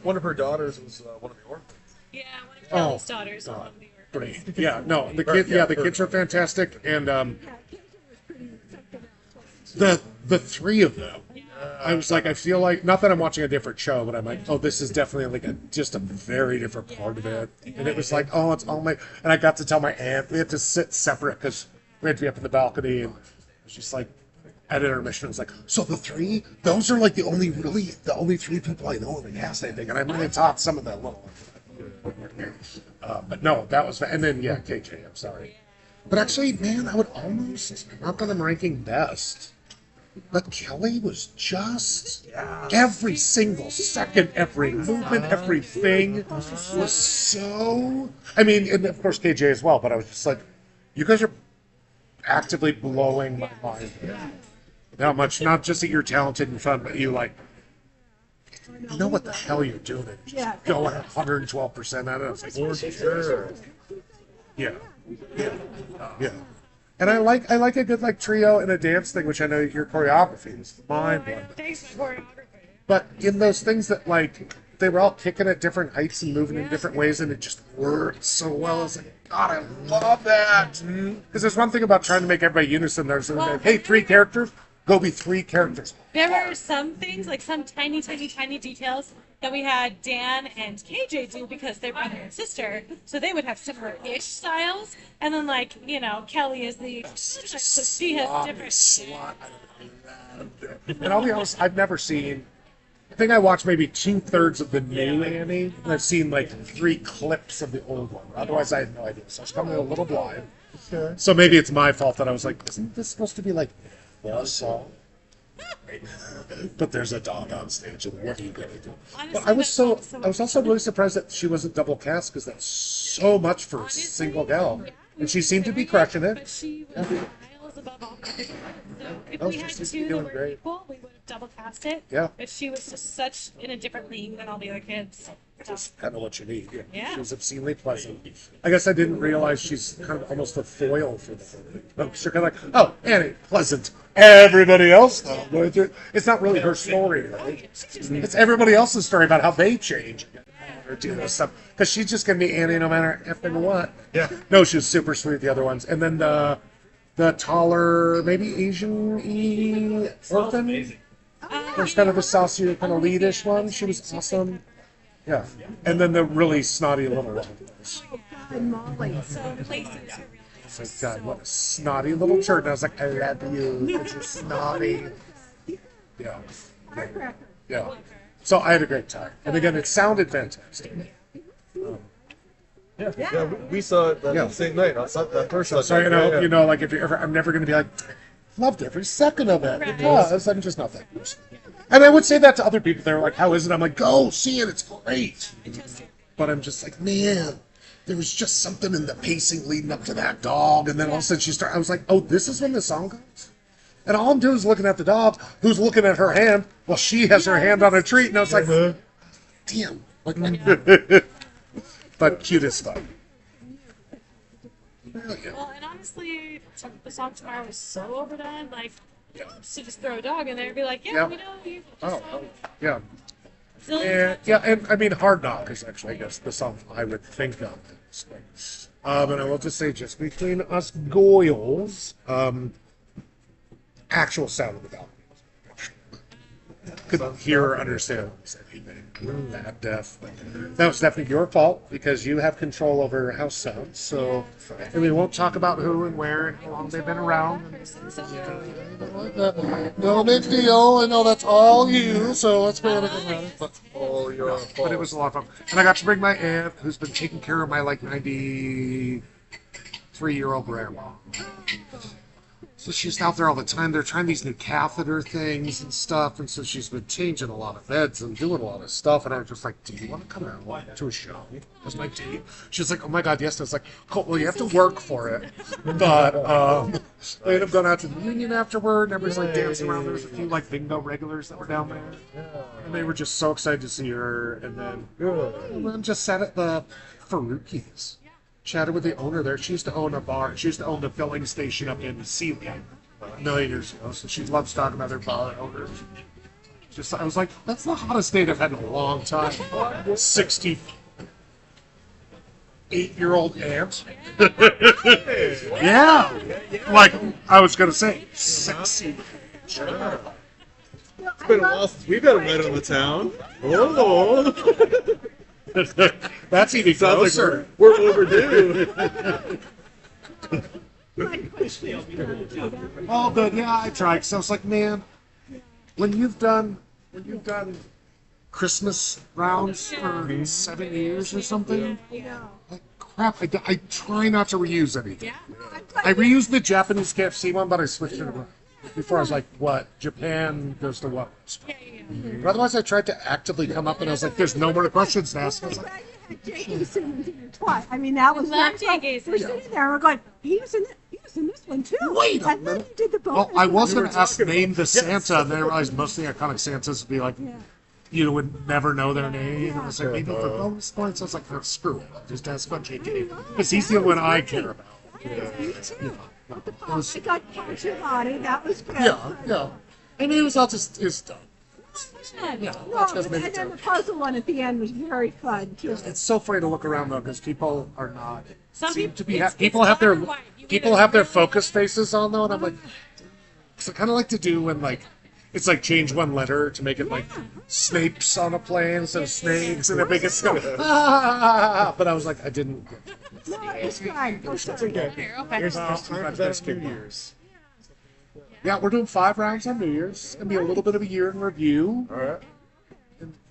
one of her daughters was one of the orphans. Yeah, one of Kelly's daughters. Great. Yeah, no, the kids are fantastic, and the 3 of them. I was like, I feel like, not that I'm watching a different show, but I'm like, oh, this is definitely like just a very different part of it. And it was like, oh, it's all my, and I got to tell my aunt, we had to sit separate because we had to be up in the balcony, and it was just like, at intermission, it was like, so the 3, those are like the only 3 people I know in the cast, I think, and I might have taught some of that little. But no, that was, and then, yeah, KJ, I'm sorry. But actually, man, I would almost, not that I'm ranking best, but Kelly was just every single second, every movement, everything was so. I mean, and of course KJ as well. But I was just like, you guys are actively blowing my mind. How much? Not just that you're talented and fun, but you know what the hell you're doing. Just going 112% at it. I was like, For sure. yeah. And I like a good like trio and a dance thing, which I know your choreography is mind-blowing. Thanks for choreography. But in those things that like they were all kicking at different heights and moving in different ways, and it just worked so well. I was like, God, I love that. Because there's one thing about trying to make everybody unison. There's like, hey, 3 characters, go be 3 characters. There were some things, like some tiny details that we had Dan and KJ do because they're brother and sister, so they would have similar-ish styles. And then, like, Kelly is the so she has different. And I'll be honest, I've never seen. I think I watched maybe 2/3 of the new Annie, and I've seen like 3 clips of the old one. Otherwise, I had no idea. So I was coming in a little blind. So maybe it's my fault that I was like, isn't this supposed to be like a song? But there's a dog on stage, and what are you gonna do? Honestly, But I was also really surprised that she wasn't double cast because that's so much for a single gal, and she seemed to be crushing But it. she was miles above all competition. So if Oh, we she had seems to be 2 that doing were great. equal, we would have double cast it. Yeah. But she was just such in a different league than all the other kids. just kind of what you need. Yeah. She's obscenely pleasant. I guess I didn't realize she's kind of almost a foil for the folks. You're kind of like, oh, Annie, pleasant. Everybody else, though, going through. It's not really her story, right? It's everybody else's story about how they change or do this stuff. Because she's just going to be Annie no matter effing what. Yeah. No, she was super sweet, the other ones. And then the taller, maybe Asian orphan. There's kind of the saucy, kind of leadish one. She was awesome. Yeah. And then the really snotty little one. God, Molly. So places are really It's like, God, what a snotty little turd. And I was like, I love you. It's a snotty. Yeah. Firecracker. Yeah. So I had a great time. And again, it sounded fantastic. Yeah, we saw it that same night. I saw that first Sunday. So, you know, like if you ever, I'm never going to be like, loved every second of it. Because I'm just not that person. And I would say that to other people. They're like, how is it? I'm like, go see it. It's great. But I'm just like, man, there was just something in the pacing leading up to that dog. And then all of a sudden she started, I was like, oh, this is when the song goes? And all I'm doing is looking at the dog who's looking at her hand while she has her hand on a treat. And I was like, damn. Like, but cute as fuck. Well, and honestly, the song tomorrow was so overdone. Like, to just throw a dog in there and be like, yeah, we know you. Oh, yeah. Zillion And I mean, Hard Knock is actually, I guess, the song I would think of. And I will just say, just between us Goyles, actual sound of the dog. Couldn't hear or understand what he said. That deaf. But that was definitely your fault because you have control over house sounds. So, and we won't talk about who and where and how long they've been around. No big deal. I know that's all you. So let's be honest about it. But Oh, your fault. but it was a lot of fun. And I got to bring my aunt, who's been taking care of my like 93-year-old grandma. So she's out there all the time. They're trying these new catheter things and stuff. And so she's been changing a lot of beds and doing a lot of stuff. And I was just like, do you want to come out to a show? That's my date. She's like, oh my God, yes. I was like, cool. Well, you have to work for it. But they ended up going out to the Union afterward. And everybody's like dancing around. There was a few like bingo regulars that were down there. And they were just so excited to see her. And then just sat at the Faruqi's. Chatted with the owner there. She used to own a bar. She used to own the filling station up in Sealy a million years ago. So she loves talking about their bar owners. Just, I was like, that's the hottest date I've had in a long time. 68-year-old aunt. Yeah. Like I was gonna say, sexy. It's been a while since we've had a wedding in the town. Oh. That's even Sounds like closer. we're overdue. Oh, but yeah, I tried. So I was like, man, when you've done Christmas rounds for 7 years or something, like crap, I try not to reuse anything. I reused the Japanese KFC one, but I switched it around. Before I was like, what? Japan goes to what? But otherwise, I tried to actively come up, and I was like, "There's no more questions to ask." I was like, J.K. Simmons twice. I mean, that was Love not J.K. We're sitting there and we're going, he was in this one too. Wait a I thought minute. you did the bonus. well, I was one. going to ask name the Santa, and then I realized most of the iconic Santas would be like, you would never know their name. And I was like, maybe for bonus points. I was like, no, screw it. Just ask about J.K. Because he's the only one I care about. Me too. But the pop, I got Paciotti. That was good. Yeah. I mean, it was all just his stuff. Yeah, No, that's just and made it then so. the puzzle one at the end was very fun too. It's so funny to look around though, because people are not. Some Seem people- to be it's- people it's have their black and white. You people either have their really focus faces on though, and I'm like, because I kind of like to do when like it's like change one letter to make it like Snapes on a plane instead of snakes, and it make it so. But I was like, I didn't. No, it's fine. Oh, sorry. Here's time for that New Year's. Yeah, we're doing 5 rounds on New Year's. It's gonna be a little bit of a year in review. All right.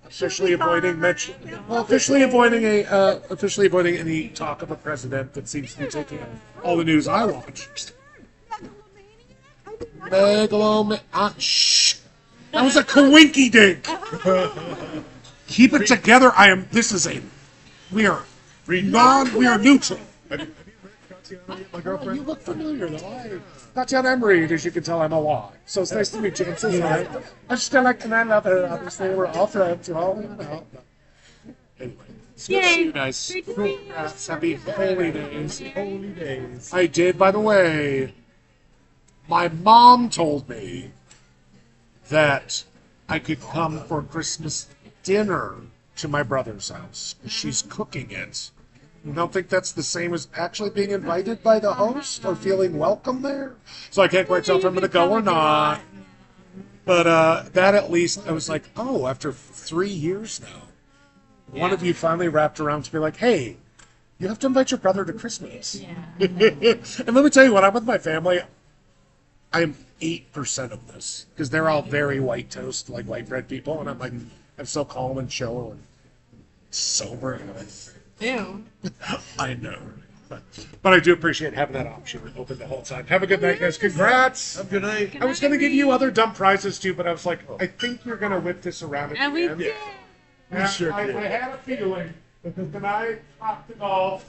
Officially avoiding mention. Well, officially avoiding any talk of a president that seems to be taking all the news I watch. Shh. That was a coinky dink. Keep it together. We are neutral. My girlfriend. You look familiar though. Tatiana Emery, as you can tell, I'm alive. So it's nice to meet you. I'm still like, and I love her. Obviously, we're all friends. You all know. Anyway, it's good to see you guys. Great to see you. Congrats. Happy holy days. Holy days. I did, by the way. My mom told me that I could come for Christmas dinner to my brother's house. She's cooking it. You don't think that's the same as actually being invited by the host or feeling welcome there? So I can't quite tell if I'm going to go or not. But that at least, I was like, oh, after 3 years now, one of you finally wrapped around to be like, hey, you have to invite your brother to Christmas. Yeah. And let me tell you, when I'm with my family, I'm 8% of this because they're all very white toast, like white bread people, and I'm so calm and chill and sober. Ew. I know, but I do appreciate having that option open the whole time. Have a good night, guys. Congrats. Have a good night. I was going to give you other dumb prizes too, but I was like, I think you're going to whip this around at And the we end. did. Yeah, sure I did. had a feeling because tonight, off to golf.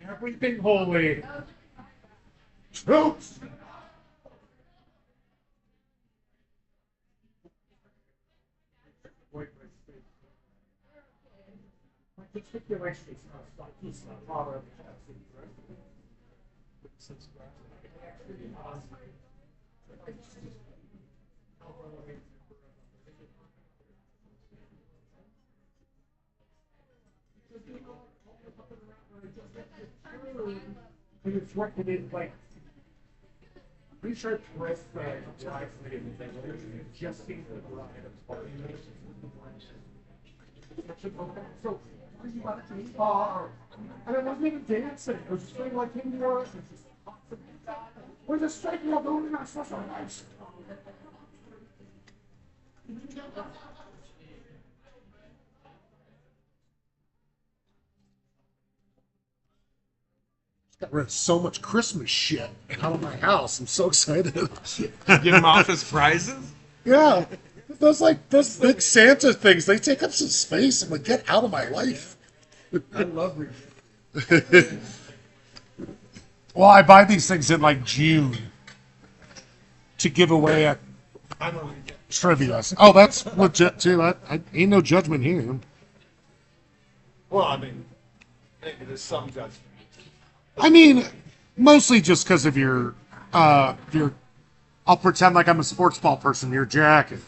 Everything holy. Troops. And it's recommended like pretty sure press drive just seems to the so you want to bar and I wasn't even dancing. It was just like in work. We're just striking out doing that stuff on ice. Got rid of so much Christmas shit out of my house. I'm so excited. Give him office prizes? Yeah. Those big Santa things, they take up some space. I'm like, get out of my life. I love reading. Well, I buy these things in like June to give away at I'm a trivia. Oh, that's legit too. I ain't no judgment here. Well, I mean, maybe there's some judgment. I mean, mostly just because of your I'll pretend like I'm a sports ball person, your jacket.